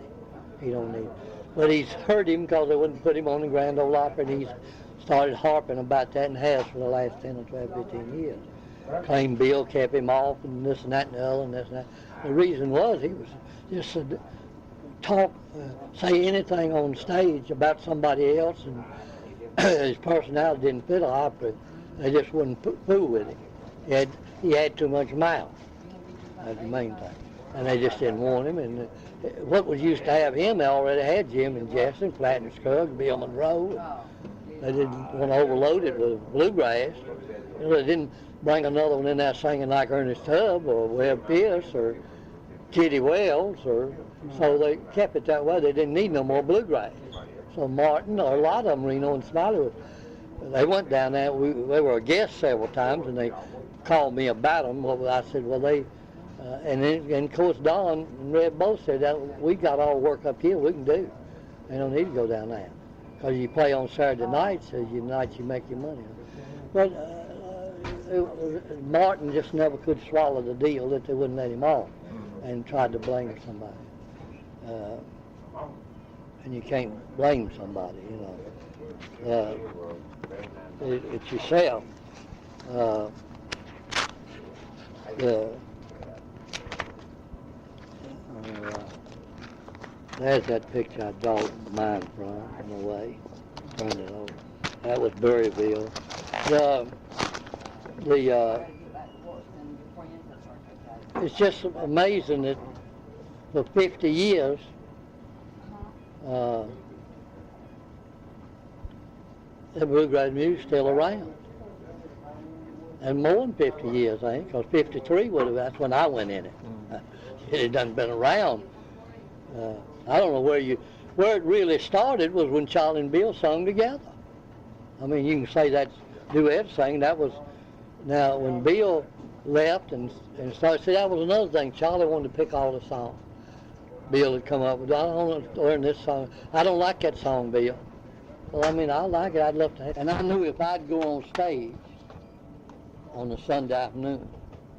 He don't need, but he's hurt him because they wouldn't put him on the Grand Ole Opry, and he's started harping about that and has for the last 10 or 12, 15 years. claimed Bill kept him off and this and that and the other and this and that. The reason was he was just say anything on stage about somebody else, and his personality didn't fit a opera. They just wouldn't fool with him. He had too much mouth. That's the main thing. And they just didn't want him. And what was used to have him, they already had Jim and Jefferson, Platt and Skaggs, Bill Monroe. They didn't want to overload it with bluegrass. They didn't bring another one in there singing like Ernest Tubb or Webb Pierce or Kitty Wells, so they kept it that way. They didn't need no more bluegrass. So Martin, or a lot of them, Reno and Smiley, they went down there. They were a guest several times, and they called me about them. Well, I said, well, and of course Don and Red both said that we got all work up here we can do. They don't need to go down there because you play on Saturday nights. Nights you make your money. But Martin just never could swallow the deal that they wouldn't let him off, and tried to blame somebody. And you can't blame somebody, you know. It's yourself. There's that picture I dogged mine from, in a way. Turn it over. That was Berryville. It's just amazing that for 50 years, the bluegrass music's still around. And more than 50 years, I think, because 53 that's when I went in it. It hadn't been around. I don't know where it really started was when Charlie and Bill sung together. I mean, you can say that's duet singing. That was, now when Bill left and started, see, that was another thing. Charlie wanted to pick all the songs. Bill had come up with, I don't want to learn this song. I don't like that song, Bill. Well, I mean, I like it. I'd love to have it. And I knew if I'd go on stage on a Sunday afternoon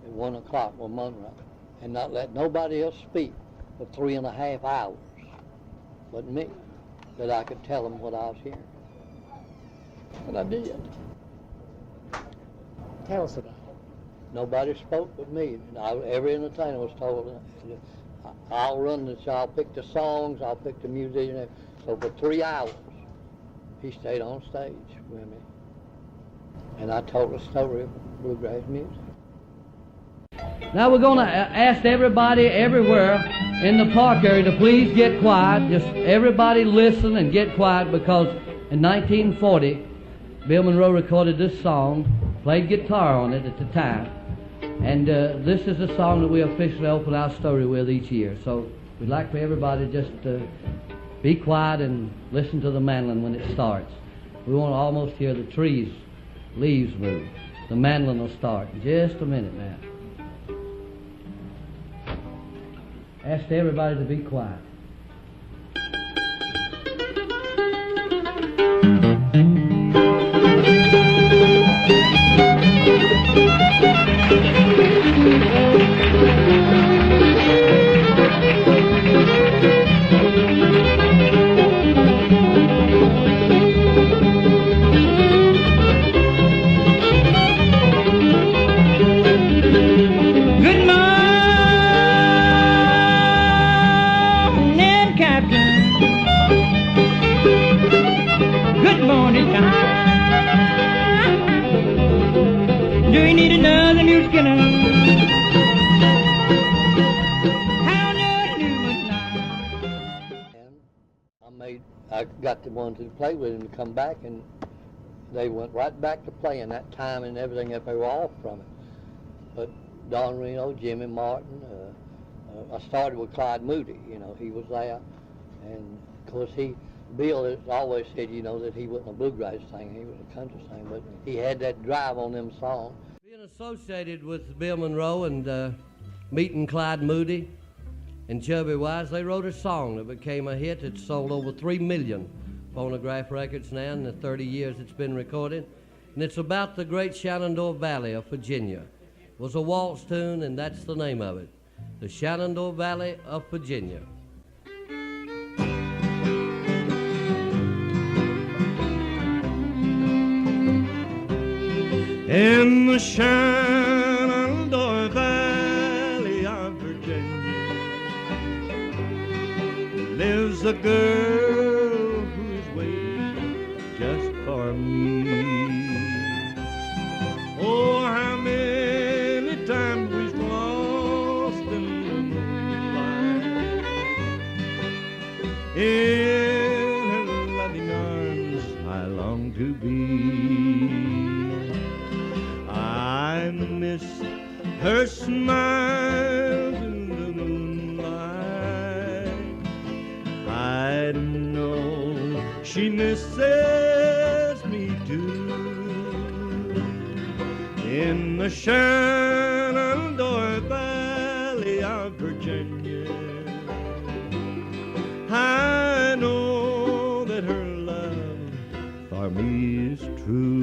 at 1 o'clock with Monroe and not let nobody else speak for 3.5 hours but me, that I could tell them what I was hearing. And I did. Tell us about it. Nobody spoke but me. Every entertainer was told, I'll run the show, I'll pick the songs, I'll pick the musician. So for 3 hours, he stayed on stage with me. And I told the story of bluegrass music. Now we're going to ask everybody everywhere in the park area to please get quiet. Just everybody listen and get quiet, because in 1940, Bill Monroe recorded this song, played guitar on it at the time. And this is a song that we officially open our story with each year. So we'd like for everybody just to be quiet and listen to the mandolin when it starts. We want to almost hear the trees, leaves move. The mandolin will start in just a minute now. Ask everybody to be quiet. Do you need another new skinner? I got the ones that played with him to come back, and they went right back to playing that time and everything that they were off from it. But Don Reno, Jimmy Martin, I started with Clyde Moody, you know, he was there. And of course Bill has always said, you know, that he wasn't a bluegrass singer, he was a country singer, but he had that drive on them songs. Being associated with Bill Monroe and meeting Clyde Moody and Chubby Wise, they wrote a song that became a hit. It sold over 3 million phonograph records now in the 30 years it's been recorded. And it's about the great Shenandoah Valley of Virginia. It was a waltz tune, and that's the name of it, the Shenandoah Valley of Virginia. In the Shenandoah lives a girl who's waiting just for me. Oh, how many times we've lost in the moonlight. In her loving arms I long to be. I miss her smile in the moonlight. I know she misses me too. In the Shenandoah Valley of Virginia, I know that her love for me is true.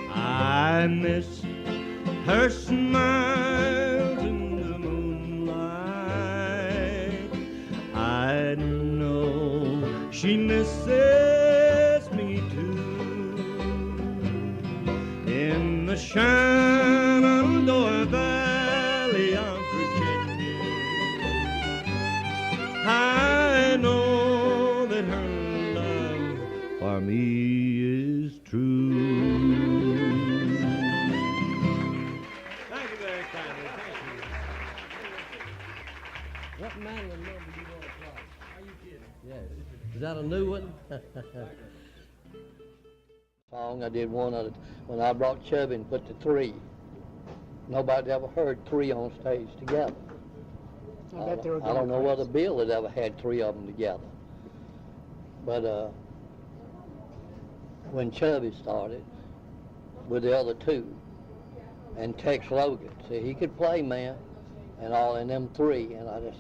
I miss her smile in the moonlight. I know she misses me too. In the Shenandoah Valley of Virginia, I know that her love for me is true. What mandolin number do you want to play? Are you kidding? Yes. Is that a new one? Song I did one of it when I brought Chubby and put the three. Nobody ever heard three on stage together. I bet they were I don't know going whether Bill had ever had three of them together. But when Chubby started with the other two, and Tex Logan, see, he could play, man, and all in them three, and I just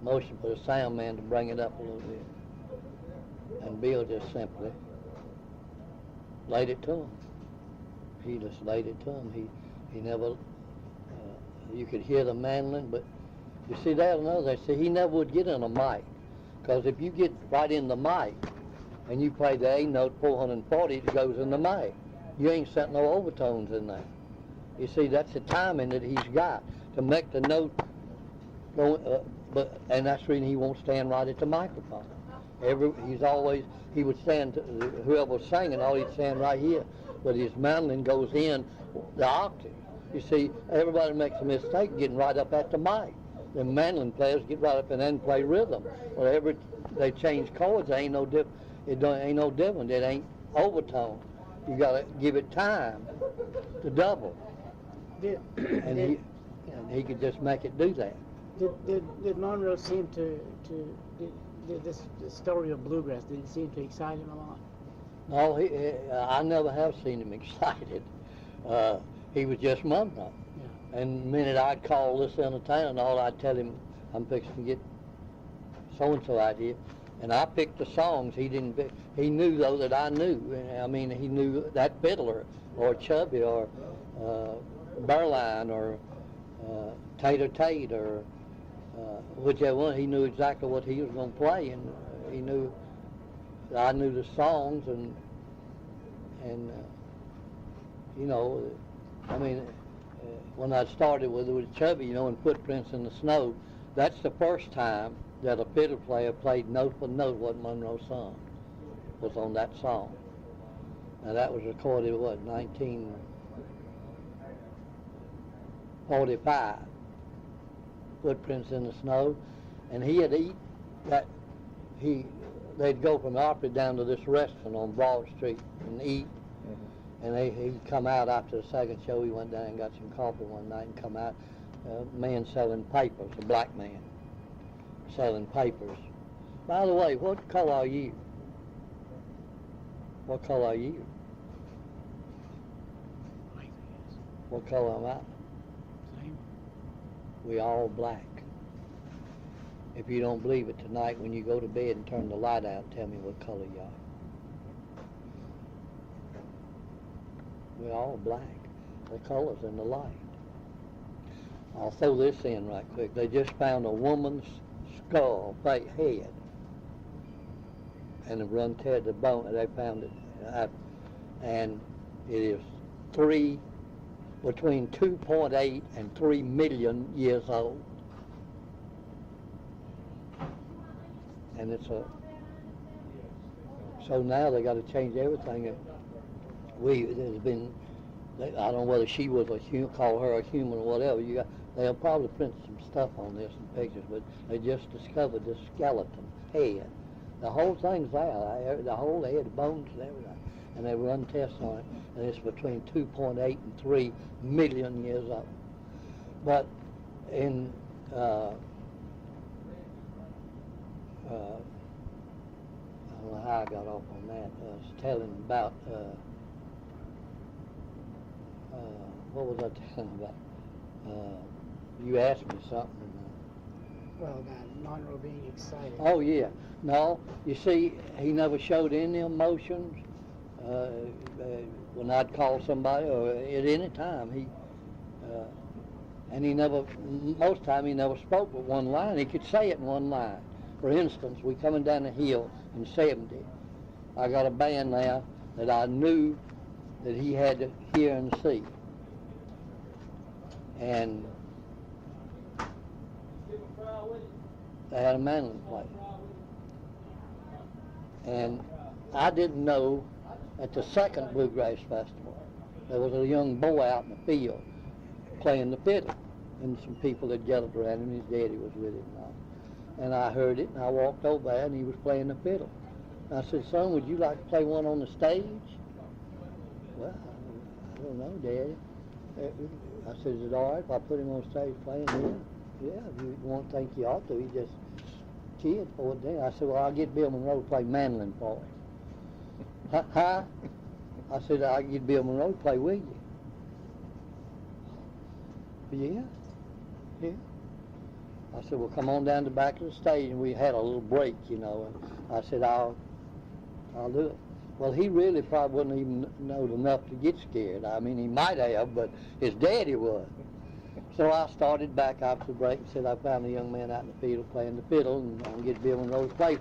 motioned for the sound man to bring it up a little bit. And Bill just simply laid it to him. He just laid it to him. He never, you could hear the mandolin, but you see that another, see, he never would get in a mic, because if you get right in the mic and you play the A note 440, it goes in the mic. You ain't set no overtones in there. You see, that's the timing that he's got to make the note go, and that's the reason he won't stand right at the microphone. He would stand, whoever was singing, all he'd stand right here, but his mandolin goes in the octave. You see, everybody makes a mistake getting right up at the mic. The mandolin players get right up and then play rhythm. Whenever they change chords, it ain't no different. Ain't no different. It ain't overtone. You got to give it time to double. And he could just make it do that. Did Monroe seem to this story of bluegrass, did it seem to excite him a lot? No, I never have seen him excited. He was just Monroe. Yeah. And the minute I'd call this entertainer and all, I'd tell him I'm fixing to get so-and-so idea. And I picked the songs he didn't pick. He knew, though, that I knew. I mean, he knew that fiddler or Chubby or Burline or Tater Tate or whichever one. He knew exactly what he was going to play, and he knew I knew the songs, and you know, I mean, when I started with Chubby, you know, in Footprints in the Snow, that's the first time that a fiddle player played note for note what Monroe sung, was on that song. Now that was recorded, what, 1945, Footprints in the Snow, and he had eat that, they'd go from the opera down to this restaurant on Broad Street and eat, and he'd come out after the second show. He went down and got some coffee one night and come out, a man selling papers, a black man selling papers. By the way, what color are you? What color are you? What color am I? Same. We all black. If you don't believe it, tonight when you go to bed and turn the light out, tell me what color you are. We're all black. The color's in the light. I'll throw this in right quick. They just found a woman's skull, head, and have unteared the bone. They found it, and it is between 2.8 and 3 million years old. And so now they got to change everything. There's been, I don't know whether she was call her a human or whatever. They'll probably print some stuff on this in pictures, but they just discovered this skeleton head. The whole thing's there, the whole head, the bones and everything. And they run tests on it, and it's between 2.8 and 3 million years old. But in I don't know how I got off on that. I was telling about what was I telling about? You asked me something. Well, about Monroe being excited. Oh yeah. No, you see, he never showed any emotions. When I'd call somebody or at any time, and he never, most time he never spoke with one line. He could say it in one line. For instance, we coming down the hill in 70. I got a band now that I knew that he had to hear and see. And they had a mandolin player. And I didn't know at the second Bluegrass Festival, there was a young boy out in the field playing the fiddle. And some people had gathered around him, his daddy was with him now. And I heard it, and I walked over there, and he was playing the fiddle. And I said, son, would you like to play one on the stage? Well, I don't know, Daddy. I said, is it all right if I put him on stage playing here? Yeah, if you won't think you ought to. He just kid for it then. I said, well, I'll get Bill Monroe to play mandolin for him. Huh? I said, I'll get Bill Monroe to play with you. Yeah. I said, well, come on down to the back of the stage, and we had a little break, you know, and I said, I'll do it. Well, he really probably wouldn't even know enough to get scared. I mean, he might have, but his daddy was. So I started back after the break and said, I found a young man out in the field playing the fiddle, and I'll get Bill Monroe to play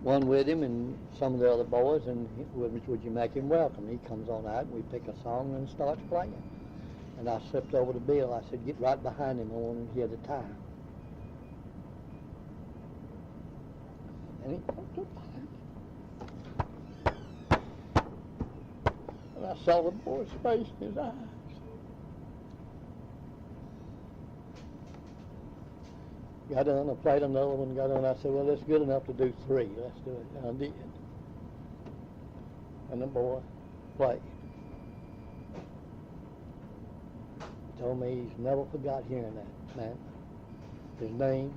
one with him and some of the other boys, and would you make him welcome? He comes on out, and we pick a song and starts playing. And I slipped over to Bill. I said, get right behind him. I want to hear the time. And he and I saw the boy's face in his eyes. Got done, I played another one, got done. I said, well, that's good enough to do 3. Let's do it. And I did. And the boy played. Told me he's never forgot hearing that, man. His name,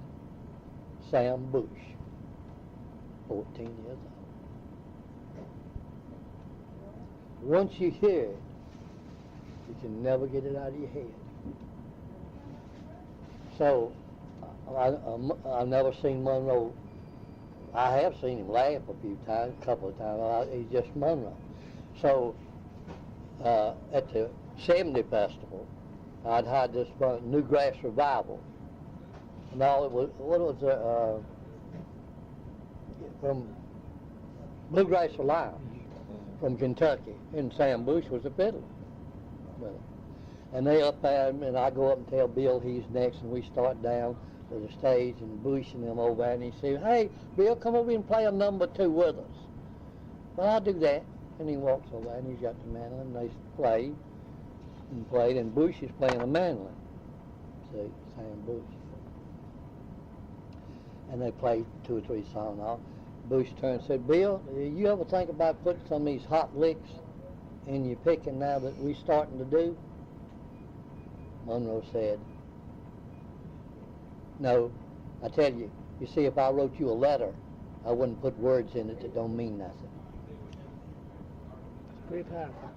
Sam Bush, 14 years old. Once you hear it, you can never get it out of your head. So, I've never seen Monroe. I have seen him laugh a few times, a couple of times. He's just Monroe. So, at the 70 festival, I'd had this Newgrass Revival. No, it was, what was it, from Bluegrass Lounge from Kentucky, and Sam Bush was a fiddler. And they up there, and I go up and tell Bill he's next, and we start down to the stage, and Bush and them over there, and he said, hey, Bill, come over and play a number 2 with us. Well, I'll do that. And he walks over there, and he's got the mandolin, and they played, and Bush is playing a mandolin. See, Sam Bush. And they played 2 or 3 songs off. Bush turned and said, Bill, you ever think about putting some of these hot licks in your picking now that we're starting to do? Monroe said, no, I tell you, you see, if I wrote you a letter, I wouldn't put words in it that don't mean nothing. It's pretty powerful.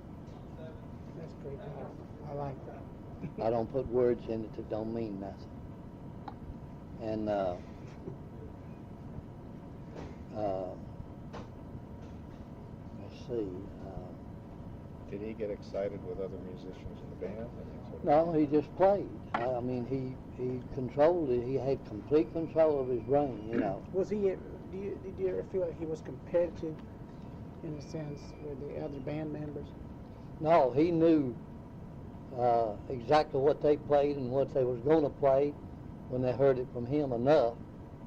That's pretty powerful. I like that. I don't put words in it that don't mean nothing. And let's see. Did he get excited with other musicians in the band? No, he just played. I mean, he controlled it. He had complete control of his brain, you know. Was he? Did you ever feel like he was competitive, in a sense, with the other band members? No, he knew exactly what they played and what they was going to play when they heard it from him enough.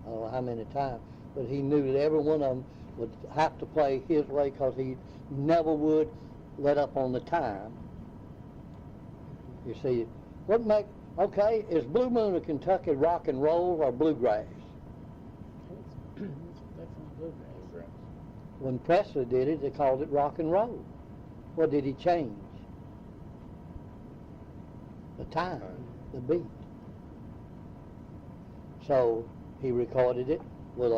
I don't know how many times, but he knew that every one of them would have to play his way because he never would let up on the time. You see, okay, is Blue Moon of Kentucky rock and roll or bluegrass? It's definitely bluegrass. When Presley did it, they called it rock and roll. What did he change? The time, the beat. So he recorded it with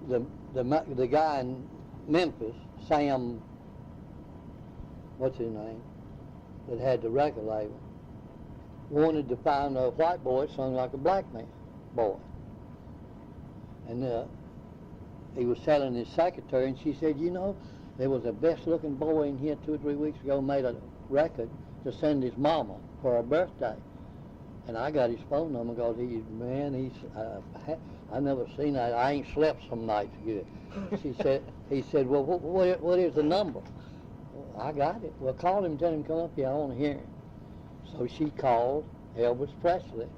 the guy in Memphis, Sam, what's his name, that had the record label, wanted to find a white boy that sung like a black man boy. And he was telling his secretary, and she said, you know, there was a best-looking boy in here 2 or 3 weeks ago made a record to send his mama for her birthday. And I got his phone number because I never seen that. I ain't slept some nights good. He said, well, what is the number? Well, I got it. Well, call him and tell him to come up here. I want to hear him. So she called Elvis Presley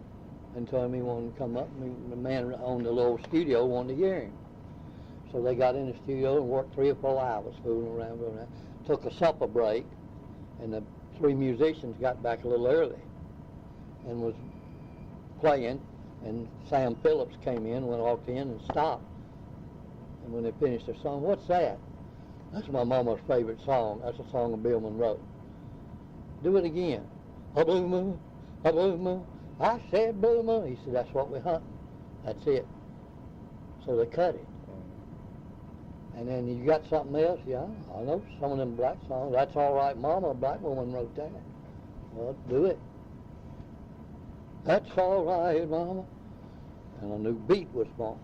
and told him he wanted to come up. And the man on the little studio wanted to hear him. So they got in the studio and worked 3 or 4 hours, fooling around. Took a supper break, and the 3 musicians got back a little early and was playing, and Sam Phillips came in, walked in and stopped. And when they finished their song, what's that? That's my mama's favorite song. That's a song of Bill Monroe. Do it again. A blue moon, a blue moon. I said blue moon. He said, that's what we're hunting. That's it. So they cut it. And then you got something else? Yeah, I know some of them black songs. That's all right, Mama. A black woman wrote that. Well, do it. That's all right, Mama. And a new beat was born.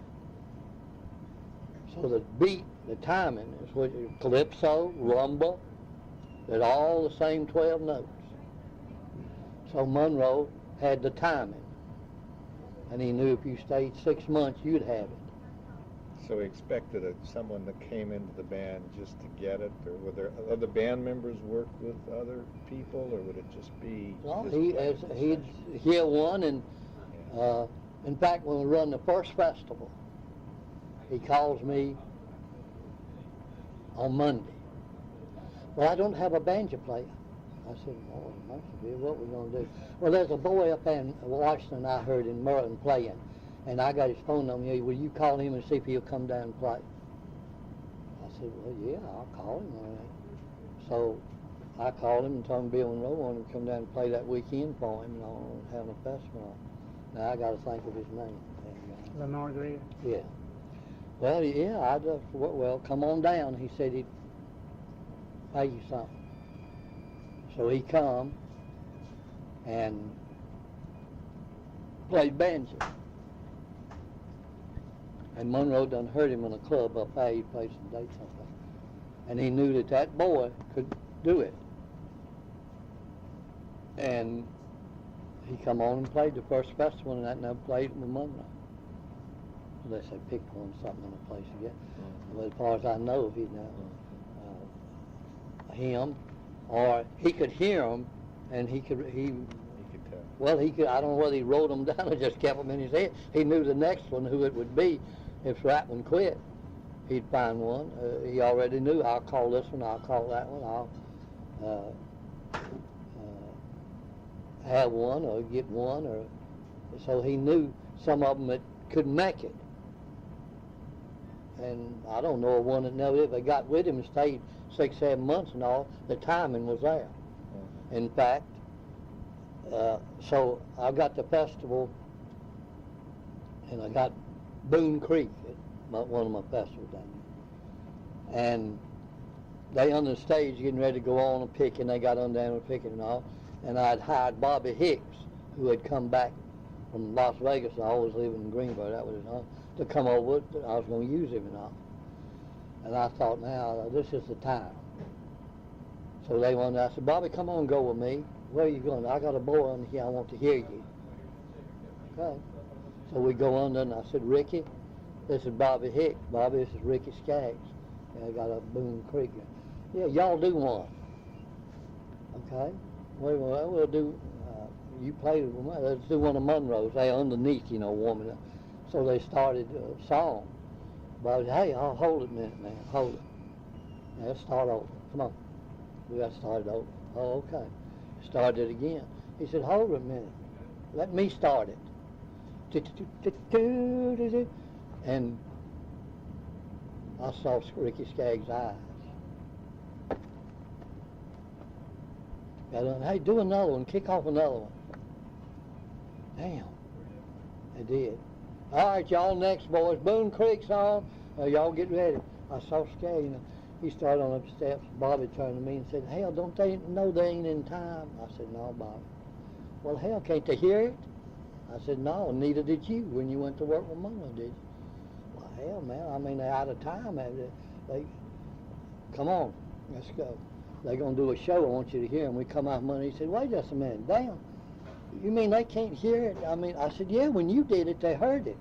So the beat, the timing is what calypso, rumba, they're all the same 12 notes. So Monroe had the timing, and he knew if you stayed 6 months, you'd have it. So he expected someone that came into the band just to get it, or were there other band members work with other people, or would it just be? Well, he'd hear one, and in fact, when we run the first festival, he calls me on Monday. Well, I don't have a banjo player. I said, Lord, mercy, what we going to do? Well, there's a boy up in Washington I heard in Merlin playing, and I got his phone number. Will you call him and see if he'll come down and play? I said, well, yeah, I'll call him. All right. So I called him and told him Bill Monroe wanted to come down and play that weekend for him, and on having a festival. Now I got to think of his name. Lenore Greer? Yeah. Well, yeah, I just, well, come on down. He said he'd pay you something. So he come and played banjo. And Monroe done heard him in a club up there. He played some dates up there. And he knew that that boy could do it. And he come on and played the first festival, and that never played with Monroe. Unless they picked one, something in a place again. But as far as I know, he know him, or he could hear him, and he could tell. Well, he could. I don't know whether he wrote them down or just kept them in his head. He knew the next one who it would be if that one quit. He'd find one. He already knew. I'll call this one. I'll call that one. I'll have one or get one, or so he knew some of them that could make it. And I don't know of one that never did. They got with him and stayed 6, 7 months and all. The timing was there. In fact, so I got the festival, and I got Boone Creek at one of my festivals down there. And they on the stage getting ready to go on and pick, and they got on down and picking and all. And I'd hired Bobby Hicks, who had come back from Las Vegas, and I always living in Greenville, that was his home, to come over. I was going to use him and all. And I thought, now, this is the time. So they went, I said, Bobby, come on, go with me. Where are you going? I got a boy on here, I want to hear you. Okay. So we go under, and I said, Ricky, this is Bobby Hicks. Bobby, this is Ricky Skaggs. And I got a Boone Creek. Yeah, y'all do one. Okay. We'll do, you played it with me. Let's do one of Monroe's. They underneath, you know, warming up. So they started a song. Bobby said, hey, I'll hold it a minute, man. Hold it. Now, let's start over. Come on. We got started over. Oh, okay. Started it again. He said, hold it a minute. Let me start it. And I saw Ricky Skaggs' eyes. Got on, hey, do another one. Kick off another one. Damn. They did. All right, y'all next, boys. Boone Creek's on. Y'all get ready. I saw Skaggs, you know. He started on the steps. Bobby turned to me and said, hell, don't they know they ain't in time? I said, no, Bobby. Well, hell, can't they hear it? I said, no, neither did you when you went to work with Monroe, did you? Well, hell, man, I mean, they're out of time. Come on, let's go. They're going to do a show. I want you to hear them. We come out Monday. He said, wait just a minute. Damn, you mean they can't hear it? I mean, I said, yeah, when you did it, they heard it.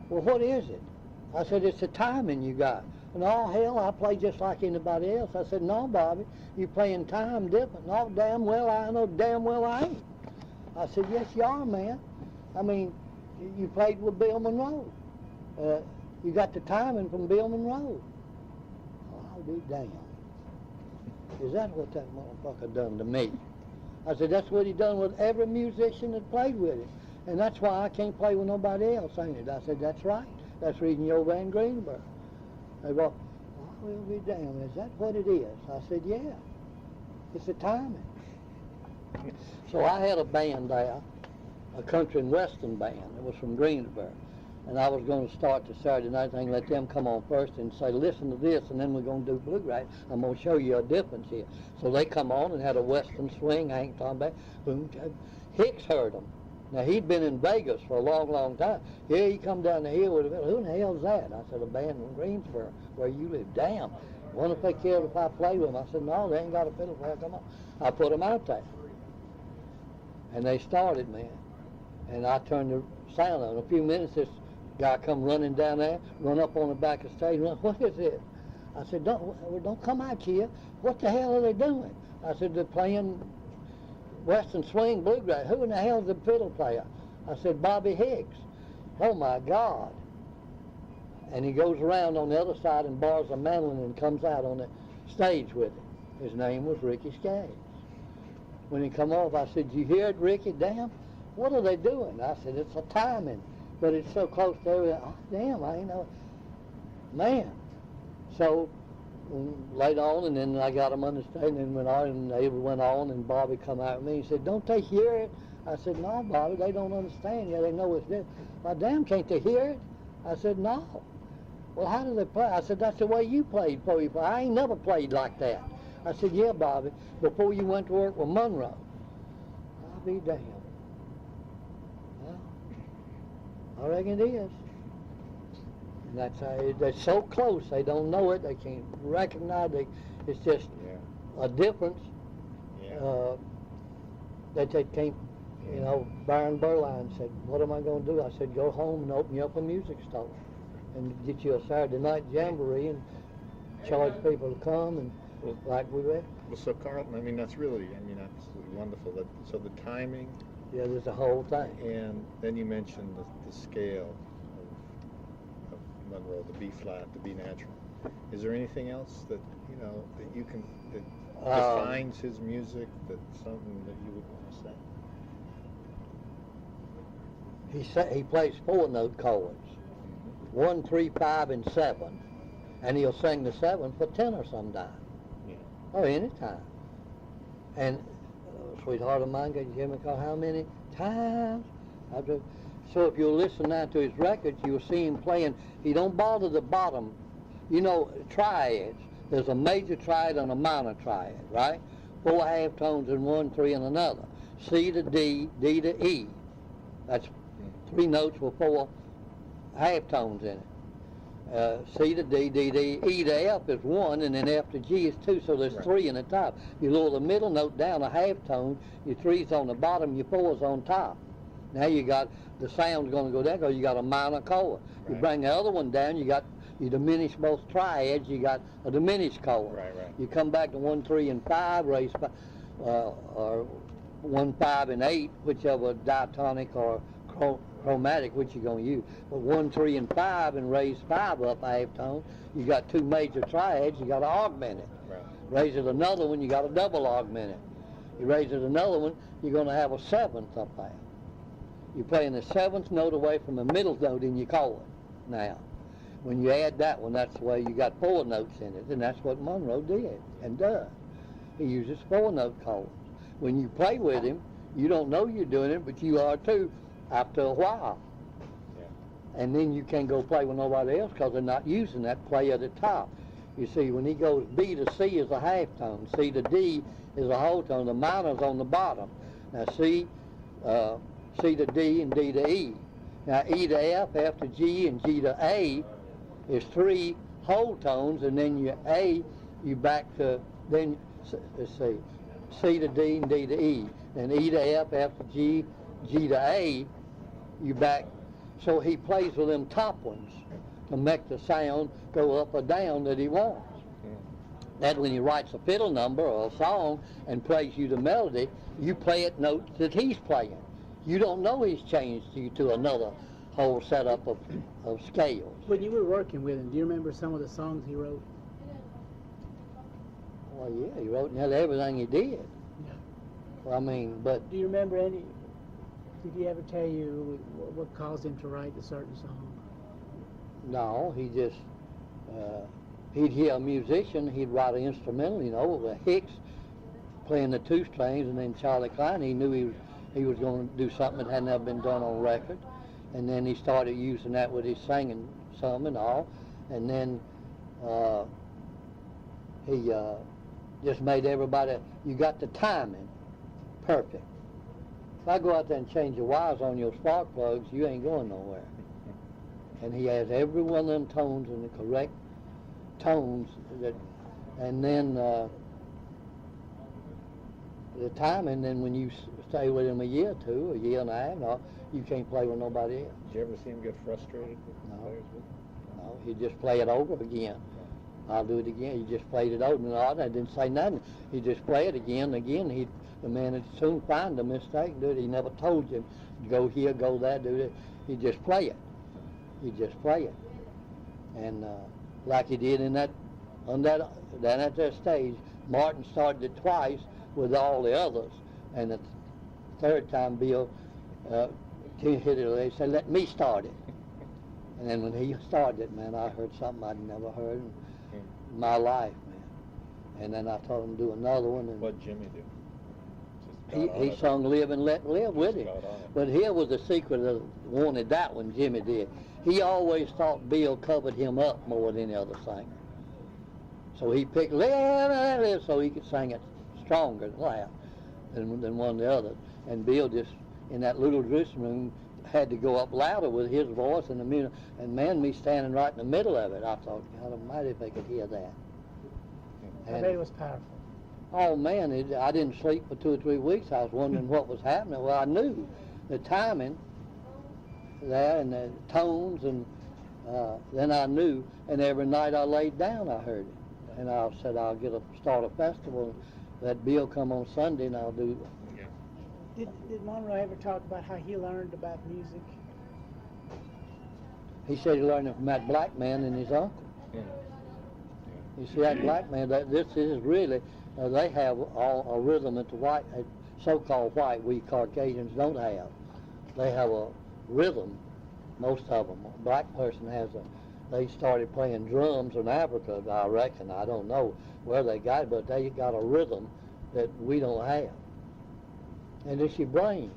Well, what is it? I said, it's the timing you got. And oh, hell, I play just like anybody else. I said, no, Bobby, you playing time different. No, damn well, I know damn well I ain't. I said, yes, you are, man. I mean, you played with Bill Monroe. You got the timing from Bill Monroe. Oh, I'll be damned. Is that what that motherfucker done to me? I said, that's what he done with every musician that played with him. And that's why I can't play with nobody else, ain't it? I said, that's right. That's reading your Van Greenberg. They go, oh, we'll be damned. Is that what it is? I said, yeah. It's the timing. So I had a band there, a country and western band. It was from Greensboro. And I was going to start the Saturday night thing, let them come on first and say, listen to this, and then we're going to do bluegrass. I'm going to show you a difference here. So they come on and had a western swing. I ain't talking about boom. Hicks heard them. Now, he'd been in Vegas for a long, long time. Yeah, he come down the hill with a fiddle. Who in the hell's that? I said, a band from Greensboro, where you live. Damn. Wonder if they cared if I played with them. I said, no, they ain't got a fiddle player. Come on. I put them out there. And they started, man. And I turned the sound on. In a few minutes, this guy come running down there, run up on the back of the stage, run, what is this? I said, don't come out here. What the hell are they doing? I said, they're playing Western Swing Bluegrass. Who in the hell's the fiddle player? I said, Bobby Hicks. Oh, my God. And he goes around on the other side and borrows a mandolin and comes out on the stage with it. His name was Ricky Skaggs. When he come off, I said, you hear it, Ricky? Damn, what are they doing? I said, it's a timing, but it's so close to everything. Oh, damn, I ain't know. Man. So later on, and then I got them on the stage, and then went on, and they went on, and Bobby come out with me and said, don't they hear it? I said, no, Bobby, they don't understand. Yeah, they know it's this. Well, damn, can't they hear it? I said, no. Well, how do they play? I said, that's the way you played before you played. I ain't never played like that. I said, yeah, Bobby, before you went to work with Monroe. I'll be damned. Well, I reckon it is. And that's how they're so close, they don't know it, they can't recognize it. It's just a difference that they can't, you know. Byron Berline said, what am I going to do? I said, go home and open you up a music store and get you a Saturday night jamboree and charge people to come and like we read. Well, so Carlton, I mean, that's really, I mean, absolutely wonderful. So the timing. Yeah, there's a whole thing. And then you mentioned the scale of Monroe, the B flat, the B natural. Is there anything else that, you know, that you can, that defines his music, that's something that you would want to say? He plays 4-note chords, 1, 3, 5, and 7, and he'll sing the 7 for tenor sometime. Oh, anytime. And Sweetheart of Mine, can you hear me call how many times? So if you'll listen now to his records, you'll see him playing. He don't bother the bottom. You know, triads. There's a major triad and a minor triad, right? 4 half tones in one, 3 in another. C to D, D to E. That's 3 notes with 4 half tones in it. C to D, D to E. E to F is 1, and then F to G is 2, so there's 3 in the top. You lower the middle note down a half tone, your 3's on the bottom, your 4's on top. Now you got, the sound's going to go down because you got a minor chord. You bring the other one down, you diminish both triads, you got a diminished chord. You come back to 1, 3, and 5, raise 5, or 1, 5, and 8, whichever diatonic or chromatic, which you're going to use. But 1, 3, and 5, and raise 5 up a half tone, you got 2 major triads, you got to augment it. Raise it another one, you got to double augment it. You raise it another one, you're going to have a 7th up there. You're playing the 7th note away from the middle note in your chord. Now, when you add that one, that's the way you got 4 notes in it, and that's what Monroe did and does. He uses 4-note chords. When you play with him, you don't know you're doing it, but you are too after a while. And then you can't go play with nobody else because they're not using that play at the top. You see, when he goes B to C is a half tone, C to D is a whole tone, the minor's on the bottom. Now C to D, and D to E. Now E to F, F to G, and G to A is 3 whole tones, and then your A, you back to, then, let's see, C to D and D to E. Then E to F, F to G, G to A, you back. So he plays with them top ones to make the sound go up or down that he wants. That when he writes a fiddle number or a song and plays you the melody, you play it notes that he's playing. You don't know he's changed you to another whole setup of scales. When you were working with him, do you remember some of the songs he wrote? Well, yeah, he wrote nearly everything he did. Yeah. Well, I mean, but... Do you remember any, did he ever tell you what caused him to write a certain song? No, he just, he'd hear a musician, he'd write an instrumental, you know, with Hicks playing the 2 strings, and then Charlie Klein, he knew he was going to do something that had never been done on record. And then he started using that with his singing some and all. And then he just made everybody, you got the timing perfect. If I go out there and change the wires on your spark plugs, you ain't going nowhere. And he has every one of them tones in the correct tones. And then the timing, then when you stay with him a year or 2, a year and a half, you can't play with nobody else. Did you ever see him get frustrated with the players? No, he'd just play it over again. I'll do it again. He just played it over, and I didn't say nothing. He'd just play it again and again. The man would soon find a mistake, do it. He never told you, go here, go there, do it. He'd just play it. He'd just play it. And like he did down at that stage, Martin started it twice with all the others. And the 3rd time, Bill hit it. They said, let me start it. And then when he started it, man, I heard something I'd never heard in my life, man. And then I told him to do another one. And what'd Jimmy do? He sung Live and Let Live with him. But here was the secret of wanted that one, Jimmy did. He always thought Bill covered him up more than the other singer. So he picked Live and Let Live so he could sing it stronger and loud than one of the others. And Bill just, in that little dressing room, had to go up louder with his voice and the music. And man, me standing right in the middle of it, I thought, God almighty, if they could hear that. I bet it was powerful. Oh man, I didn't sleep for 2 or 3 weeks. I was wondering what was happening. Well, I knew the timing there and the tones, and then I knew. And every night I laid down, I heard it. And I said, I'll start a festival. Let Bill come on Sunday, and I'll do. Did Monroe ever talk about how he learned about music? He said he learned it from that black man and his uncle. You see, that black man, this is really, they have all a rhythm that the white, so-called white, we Caucasians don't have. They have a rhythm, most of them. A black person has they started playing drums in Africa, I reckon. I don't know where they got it, but they got a rhythm that we don't have. And it's your brain,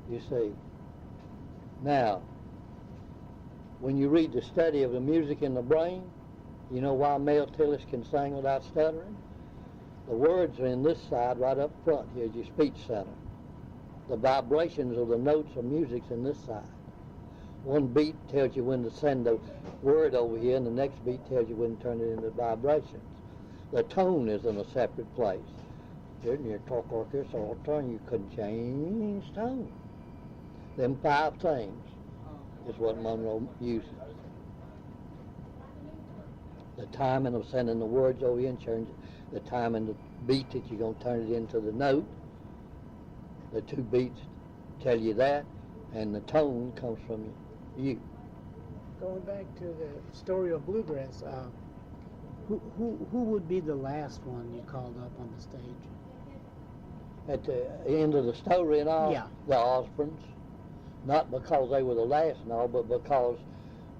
you see. Now, when you read the study of the music in the brain, you know why Mel Tillis can sing without stuttering? The words are in this side right up front. Here's your speech center. The vibrations of the notes of music's in this side. one beat tells you when to send the word over here, and the next beat tells you when to turn it into vibrations. The tone is in a separate place. Didn't you talk like this all the time? You couldn't change tone. Them 5 things is what Monroe uses. The timing of sending the words over here and changing the timing, the beat that you're going to turn it into the note. The 2 beats tell you that, and the tone comes from you. Going back to the story of bluegrass, who would be the last one you called up on the stage? At the end of the story and all, Yeah. the Osborns. Not because they were the last and all, but because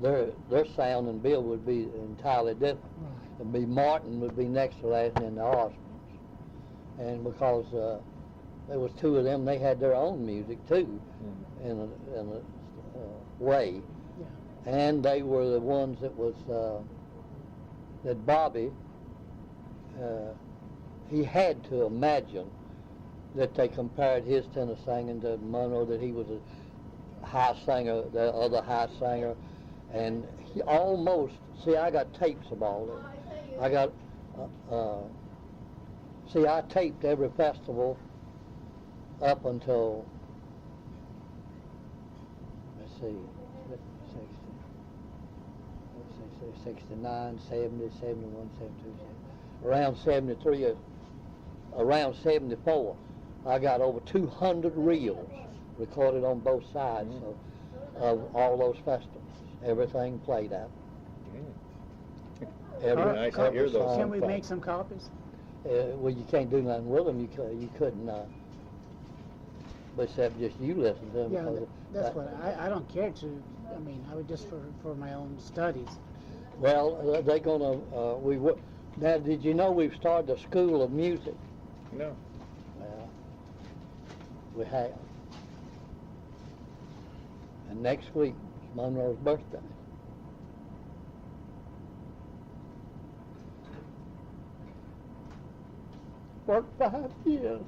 their sound and Bill would be entirely different. Right. It'd be Martin would be next to last, and then the Osborns. And because there was 2 of them, they had their own music too, in a way. Yeah. And they were the ones that was that Bobby. He had to imagine that they compared his tenor singing to Monroe, that he was a high singer, the other high singer, and he almost, see, I got tapes of all that. I got, see, I taped every festival up until, let's see, 69, 70, 71, 72, around 73, around 74. I got over 200 reels recorded on both sides of all those festivals. Everything played out. Nice to hear those. Can we make some copies? Well, you can't do nothing with them. You couldn't, except just you listen to them. Yeah, that's what I don't care to. I mean, I would just for my own studies. Well, they're gonna. Now, did you know we've started a school of music? No. Well, we have. And next week is Monroe's birthday. Worked 5 years.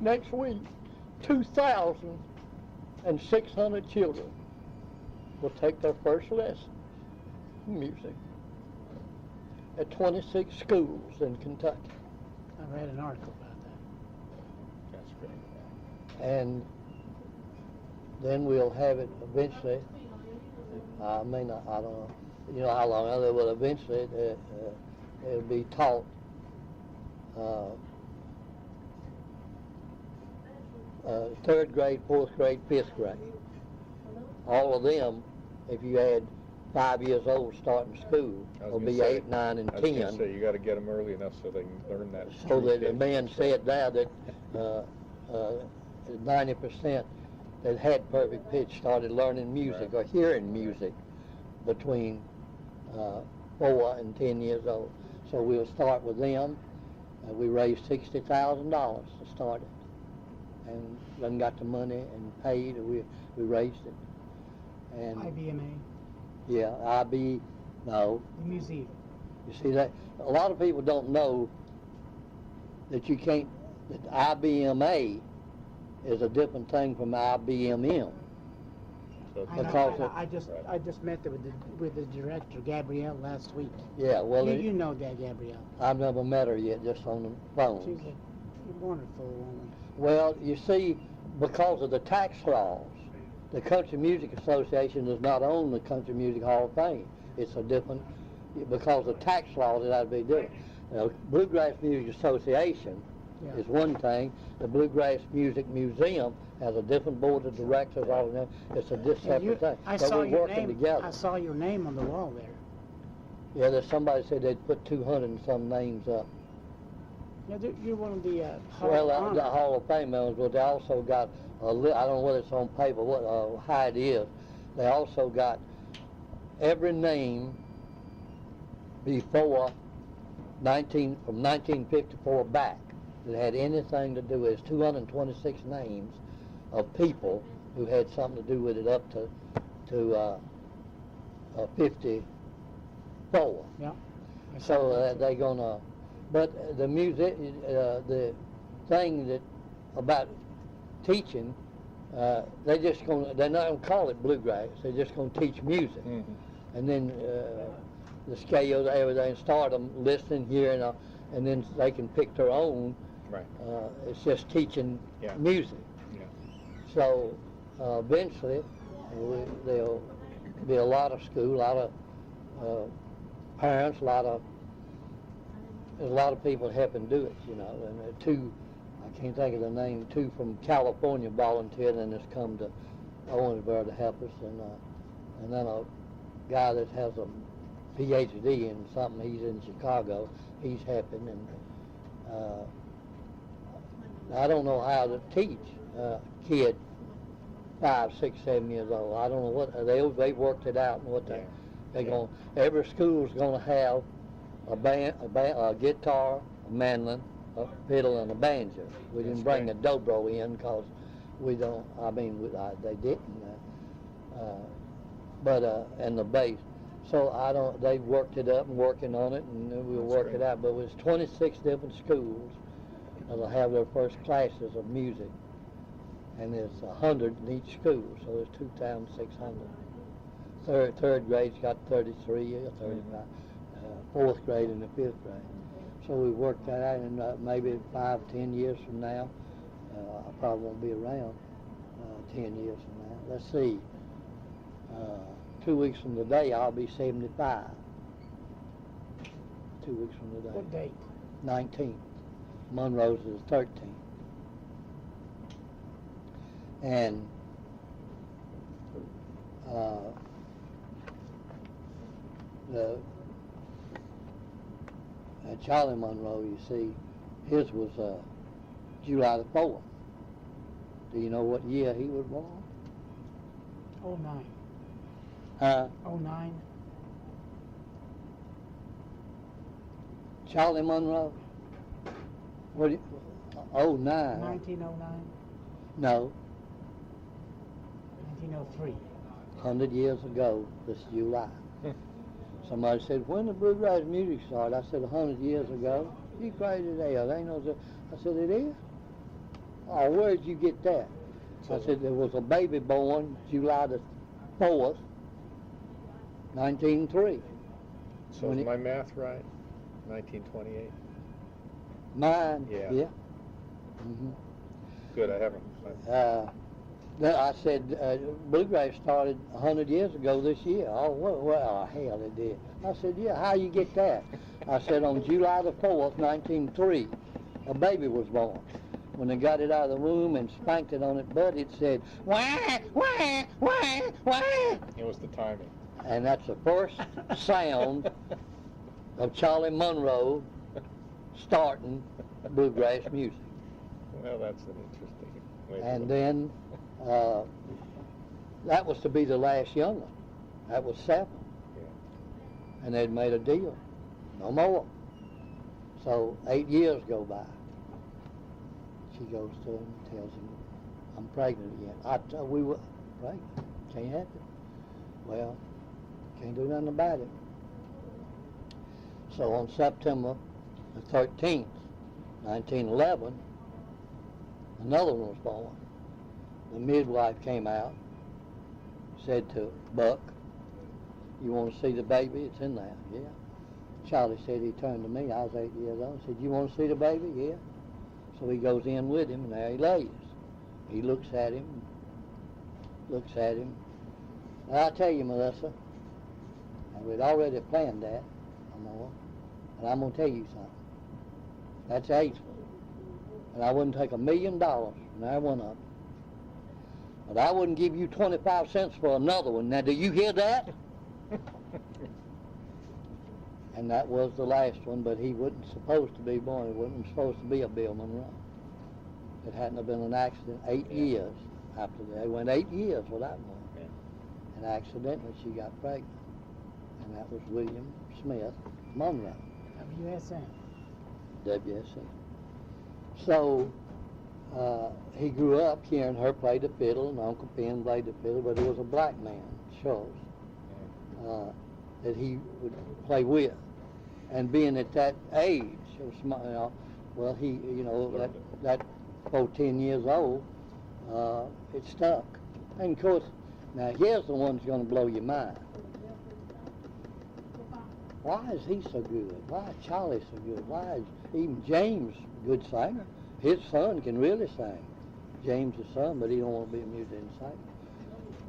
Next week, 2,600 children will take their first lesson in music at 26 schools in Kentucky. I read an article about that. That's great. And then we'll have it eventually. I don't know, you know how long, but eventually it'll be taught third grade, 4th grade, 5th grade. All of them, if you add 5 years old starting school, will be 8, 9, and 10. I was going to say, you got to get them early enough so they can learn that. So that the man said there that 90% that had perfect pitch started learning music or hearing music between 4 and 10 years old. So we'll start with them. We raised $60,000 to start it, and then got the money and paid. We raised it. And IBMA. yeah, no. The museum. You see that? A lot of people don't know that you can't, that IBMA is a different thing from IBMM. So I just met with the director, Gabrielle, last week. Yeah, well, You know that, Gabrielle. I've never met her yet, just on the phone. She's a wonderful woman. Well, you see, because of the tax laws, the Country Music Association does not own the Country Music Hall of Fame. It's a different, because of tax laws, it ought to be different. Bluegrass Music Association is one thing. The Bluegrass Music Museum has a different board of directors, all of them. It's a separate thing. I But saw we're your working name. together. I saw your name on the wall there. Yeah, there's somebody said they'd put 200 and some names up. Yeah, you're one of the Hall Well, of Honor. the Hall of Fame members, but they also got I don't know whether it's on paper, how it is. They also got every name before from 1954 back that had anything to do with it. 226 names of people who had something to do with it up to 54. Yeah. So they're gonna, but the music, the thing that about teaching they're not gonna call it bluegrass. They're just gonna teach music, and then the scales, everything. Start them listening, hearing, and then they can pick their own. Right. It's just teaching music. Yeah. So eventually, there'll be a lot of school, a lot of parents, there's a lot of people helping do it, you know. And two, I can't think of the name, two from California volunteered and has come to Owensboro to help us, and then a guy that has a PhD in something, he's in Chicago, he's helping, and I don't know how to teach a kid 5, 6, 7 years old. I don't know what they worked it out and what they're going. Every school's going to have a guitar, a mandolin, a fiddle, and a banjo. We didn't bring a dobro in because we don't. I mean, they didn't. And the bass. So I don't. They worked it up and working on it, and we'll work it out. But it was 26 different schools that'll have their first classes of music, and there's 100 in each school, so there's 2,600. Third grade's got 33 or 35. Fourth grade and the fifth grade. So we worked that out, and maybe 5, 10 years from now, I probably won't be around 10 years from now. Let's see. 2 weeks from today, I'll be 75. 2 weeks from today. What date? 19th. Monroe's is 13th. And Charlie Monroe, you see, his was July the 4th. Do you know what year he was born? 09. 09. Charlie Monroe? What? 09. 1909. No. 1903. 100 years ago, this July. Somebody said, when did bluegrass music start? I said, 100 years ago. You crazy as hell. They know that. I said, it is? Oh, where did you get that? I said, there was a baby born July the 4th, 1903. So is my math right? 1928? Mine? Yeah. Mm-hmm. Good, I haven't. I said, bluegrass started 100 years ago this year. Oh, well, hell, it did. I said, yeah, how you get that? I said, on July the 4th, 1903, a baby was born. When they got it out of the womb and spanked it on its butt, it said, wah, wah, wah, wah. It was the timing. And that's the first sound of Charlie Monroe starting bluegrass music. Well, that's an interesting way to And look. then that was to be the last young one. That was 7. Yeah. And they'd made a deal. No more. So 8 years go by. She goes to him and tells him, I'm pregnant again. We were pregnant. Can't have it. Well, can't do nothing about it. So on September the 13th, 1911, another one was born. The midwife came out, said to Buck, you want to see the baby? It's in there. Yeah. Charlie said, he turned to me, I was 8 years old, said, you want to see the baby? Yeah. So he goes in with him, and there he lays. He looks at him. And I tell you, Melissa, we'd already planned that, and I'm going to tell you something. That's Ace. And I wouldn't take $1 million from there one of them. But I wouldn't give you 25 cents for another one. Now, do you hear that? And that was the last one, but he wasn't supposed to be born. He wasn't supposed to be a Bill Monroe. It hadn't have been an accident 8 years after that. They went 8 years without one. Yeah. And accidentally she got pregnant. And that was William Smith Monroe. WSM. WSM. So he grew up hearing her play the fiddle, and Uncle Penn played the fiddle, but it was a black man, Schultz, that he would play with. And being at that age, well, he, that 14 years old, it stuck. And of course, now here's the one that's going to blow your mind. Why is he so good? Why is Charlie so good? Why is even James a good singer? His son can really sing. James' son, but he don't want to be a musician singer.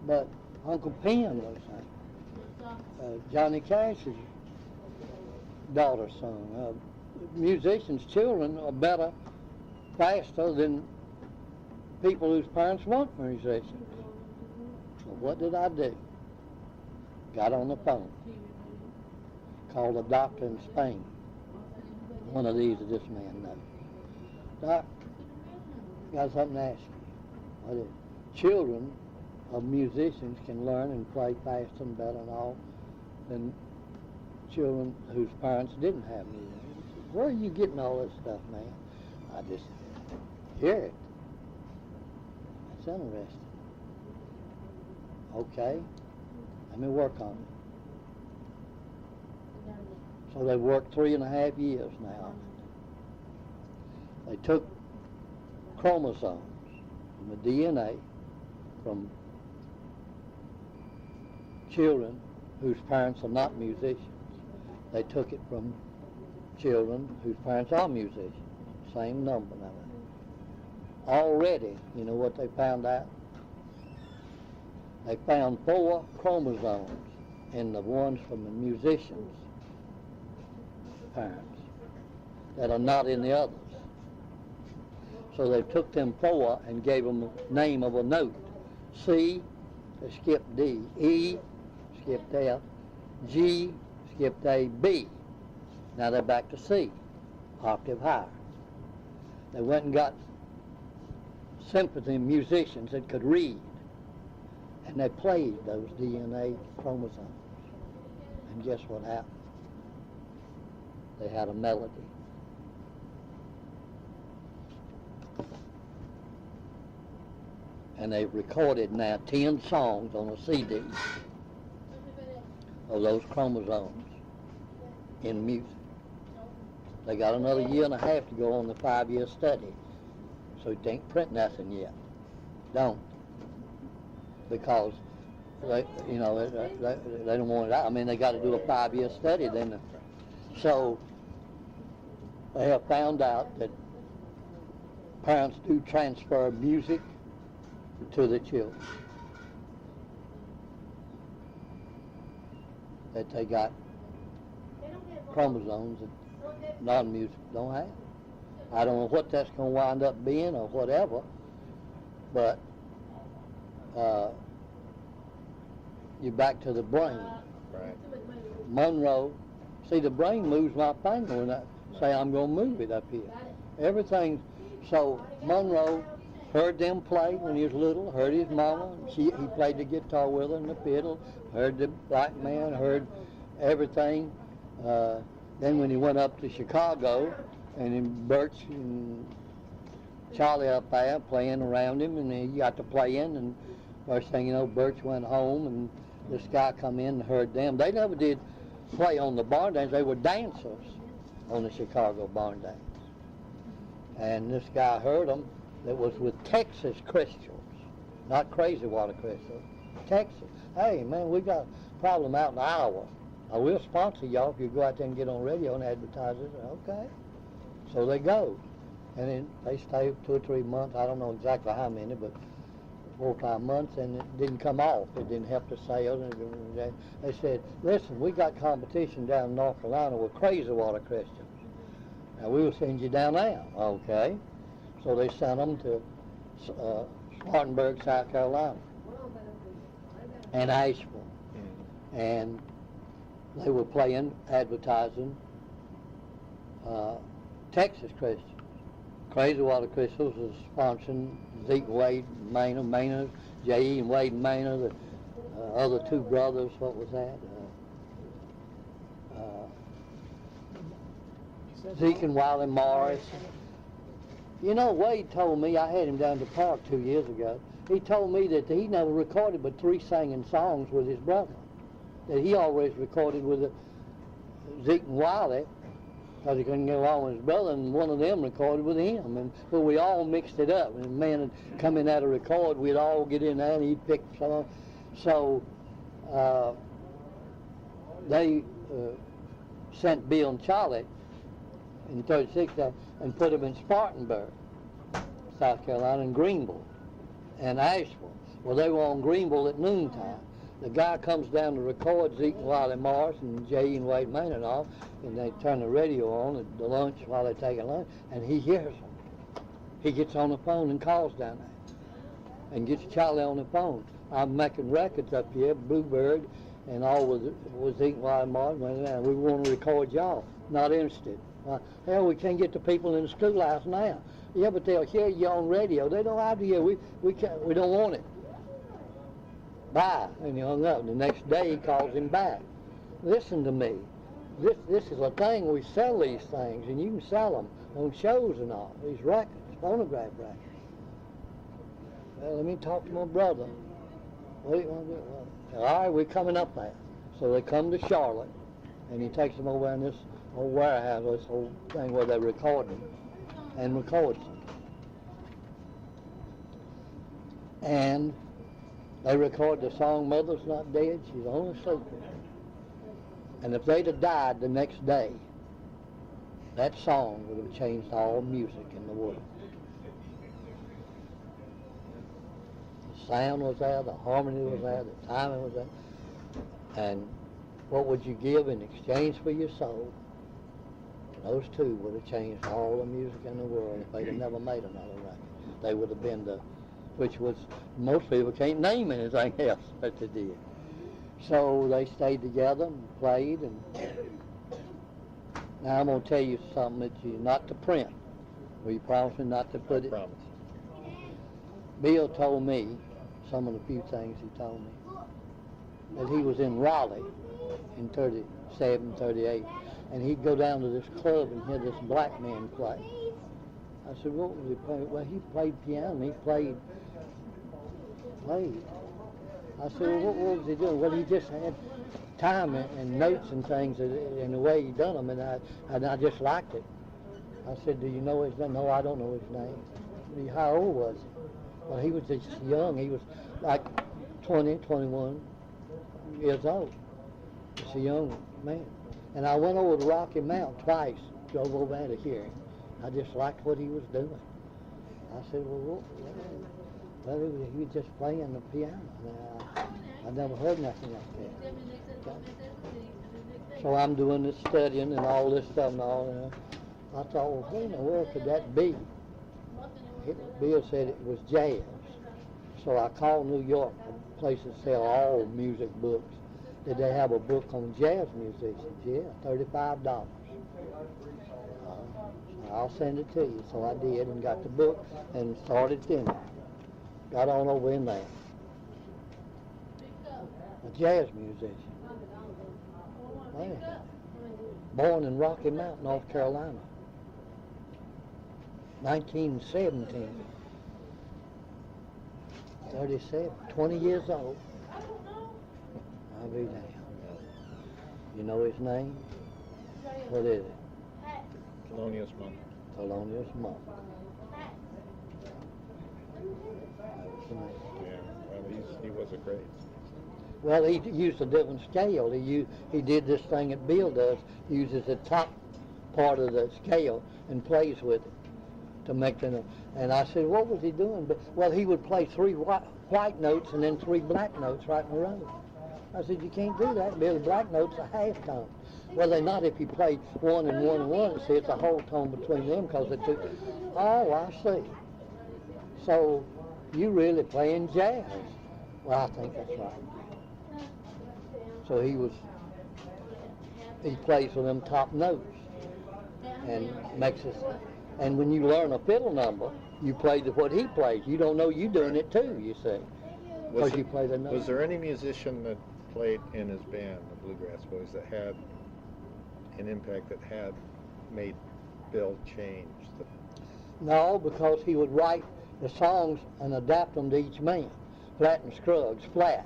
But Uncle Penn was sing. Johnny Cash's daughter sung. Musicians' children are better, faster than people whose parents weren't musicians. So what did I do? Got on the phone. Called a doctor in Spain. One of these that this man knows. Doc, got something to ask you. What is it? Children of musicians can learn and play faster and better and all than children whose parents didn't have music. He said, where are you getting all this stuff, man? I just hear it. That's interesting. Okay, let me work on it. So they've worked 3.5 years now. They took chromosomes from the DNA from children whose parents are not musicians. They took it from children whose parents are musicians. Same number now. Already, you know what they found out? They found 4 chromosomes in the ones from the musicians' parents that are not in the others. So they took them 4 and gave them the name of a note. C, they skipped D. E, skipped F. G, skipped A. B. Now they're back to C, octave higher. They went and got symphony musicians that could read, and they played those DNA chromosomes. And guess what happened? They had a melody. And they've recorded now 10 songs on a CD of those chromosomes in music. They got another 1.5 years to go on the 5-year study. So they ain't print nothing yet. Don't. Because they, you know, they don't want it out. I mean, they got to do a 5-year study then. So they have found out that parents do transfer music to the children. That they got chromosomes that non-music don't have. I don't know what that's going to wind up being or whatever, but you're back to the brain. Right. Monroe, see, the brain moves my finger when I say I'm going to move it up here. Everything. So Monroe heard them play when he was little, heard his mama, he played the guitar with her and the fiddle, heard the black man, heard everything. Then when he went up to Chicago, and then Birch and Charlie up there playing around him, and he got to playing, and first thing you know, Birch went home, and this guy come in and heard them. They never did play on the barn dance. They were dancers on the Chicago barn dance. And this guy heard them. That was with Texas crystals, not crazy water crystals. Texas. Hey, man, we got a problem out in Iowa. We'll sponsor y'all if you go out there and get on radio and advertise it. Okay. So they go. And then they stay 2 or 3 months. I don't know exactly how many, but 4 or 5 months, and it didn't come off. It didn't help the sales. They said, listen, we got competition down in North Carolina with crazy water crystals. Now, we will send you down there. Okay. So they sent them to Spartanburg, South Carolina, and Asheville. And they were playing, advertising Texas crystals. Crazy Water Crystals was sponsoring Zeke Wade Maynard, J.E. and Wade Maynard, the other 2 brothers, what was that? Zeke and Wiley Morris. You know, Wade told me, I had him down to the park 2 years ago, he told me that he never recorded but 3 singing songs with his brother. That he always recorded with Zeke and Wiley because he couldn't get along with his brother, and one of them recorded with him. But we all mixed it up. And the man would come in at a record, we'd all get in there, and he'd pick some. So they sent Bill and Charlie in 36 and put them in Spartanburg, South Carolina, and Greenville, and Asheville. Well, they were on Greenville at noontime. The guy comes down to record Zeke and Wiley Morris and Jay and Wade Maynard off, and they turn the radio on at the lunch while they're taking lunch, and he hears them. He gets on the phone and calls down there and gets Charlie on the phone. I'm making records up here, Bluebird, and all with Zeke and Wiley Morris, and we want to record y'all. Not interested. Hell, we can't get the people in the schoolhouse now. Yeah, but they'll hear you on radio. They don't have to hear. We don't want it. Bye. And he hung up. The next day he calls him back. Listen to me. This is a thing. We sell these things, and you can sell them on shows and all. These records, phonograph records. Well, let me talk to my brother. What do you want to do? Well, all right, we're coming up there. So they come to Charlotte, and he takes them over in this old warehouse, this whole thing where they record them, and records them. And they record the song "Mother's Not Dead, She's Only Sleeping." And if they'd have died the next day, that song would have changed all music in the world. The sound was there, the harmony was there, the timing was there. And what would you give in exchange for your soul? Those two would have changed all the music in the world if they'd have never made another record. They would have been which was, most people can't name anything else that they did. So they stayed together and played, and now I'm going to tell you something that you not to print. Will you promise me not to put it? Promise. Bill told me some of the few things he told me. That he was in Raleigh in 37, 38, and he'd go down to this club and hear this black man play. I said, what was he playing? Well, he played piano. He played. I said, well, what was he doing? Well, he just had time and notes and things in the way he done them, and I just liked it. I said, do you know his name? No, I don't know his name. How old was he? Well, he was just young. He was like 20, 21 years old. Just a young man. And I went over to Rocky Mount twice, drove over there to hear him. I just liked what he was doing. I said, well, he was just playing the piano. I never heard nothing like that. So I'm doing this studying and all this stuff and all that. I thought, well, who in the world could that be? Bill said it was jazz. So I called New York, a place that sell all music books. Did they have a book on jazz musicians? Yeah, $35. I'll send it to you. So I did and got the book and started dinner. Got on over in there. A jazz musician. Man. Born in Rocky Mount, North Carolina. 1917. 37. 20 years old. I'll be damned. You know his name? What is it? Thelonius Monk. Thelonius Monk. Yeah, well, he was a great. Well, he used a different scale. He did this thing that Bill does. He uses the top part of the scale and plays with it to make the note. And I said, what was he doing? Well, he would play three white notes and then three black notes right in a row. I said, you can't do that, Bill. The black notes are half tone. Well, they're not if you play one and one and one. See, it's a whole tone between them because the two. Oh, I see. So you really playing jazz? Well, I think that's right. So he plays with them top notes and makes us. And when you learn a fiddle number, you play what he plays. You don't know you doing it too, you see, because you play the notes. Was there any musician that played in his band, the Bluegrass Boys, that had an impact that had made Bill change? No, because he would write the songs and adapt them to each man. Flat and Scruggs, flat.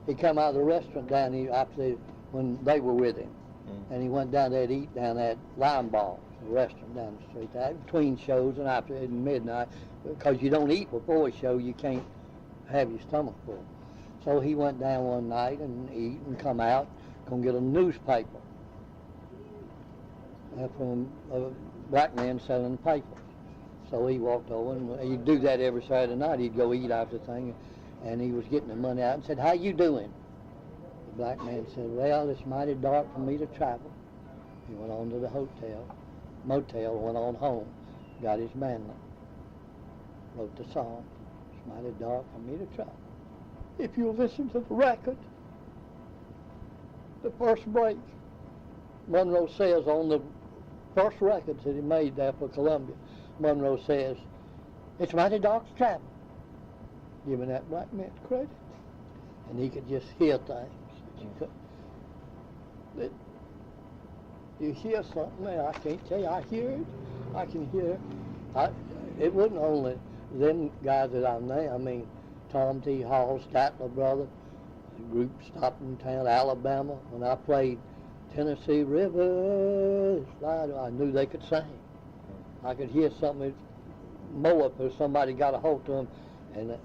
He come out of the restaurant down here after when they were with him. And he went down there to eat down at Lime Ball, a restaurant down the street, between shows and after midnight, because you don't eat before a show, you can't have your stomach full. So he went down one night and eat and come out, gonna get a newspaper from a black man selling papers. So he walked over, and he'd do that every Saturday night. He'd go eat after the thing, and he was getting the money out and said, "How you doing?" The black man said, "Well, it's mighty dark for me to travel." He went on to the motel, went on home, got his mandolin, wrote the song, "It's mighty dark for me to travel." If you listen to the record, the first break, Monroe says on the first records that he made there for Columbia, Monroe says, "It's mighty dark to travel," giving that black man credit. And he could just hear things that you couldn't. You hear something there, I can't tell you, I hear it, I can hear it. It wasn't only them guys that I know, I mean, Tom T. Hall, Statler Brothers, the group stopped in town, Alabama. When I played Tennessee River, I knew they could sing. I could hear something more if somebody got a hold to them. And there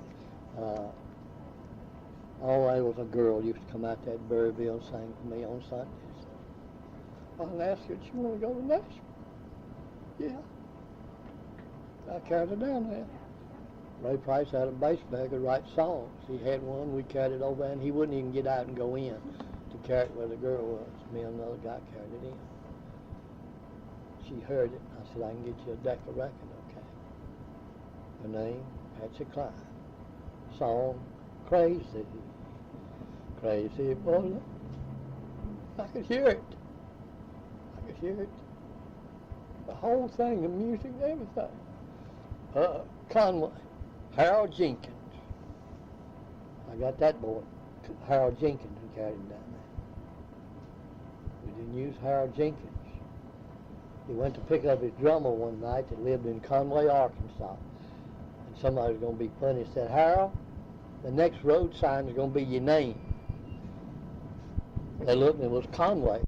was a girl used to come out there at Berryville and sing for me on Sundays. I asked her, "Do you want to go to Nashville?" "Yeah." I carried her down there. Ray Price had a bass bag to write songs. He had one, we carried it over, and he wouldn't even get out and go in to carry it where the girl was. Me and another guy carried it in. She heard it. I said, "I can get you a deck of record, okay?" Her name, Patsy Cline. Song, "Crazy, Crazy Boy." I could hear it. I could hear it. The whole thing, the music, everything. Conway, Harold Jenkins. I got that boy, Harold Jenkins, who carried him down there. We didn't use Harold Jenkins. He went to pick up his drummer one night that lived in Conway, Arkansas. And somebody was going to be funny and said, "Harold, the next road sign is going to be your name." They looked and it was Conway.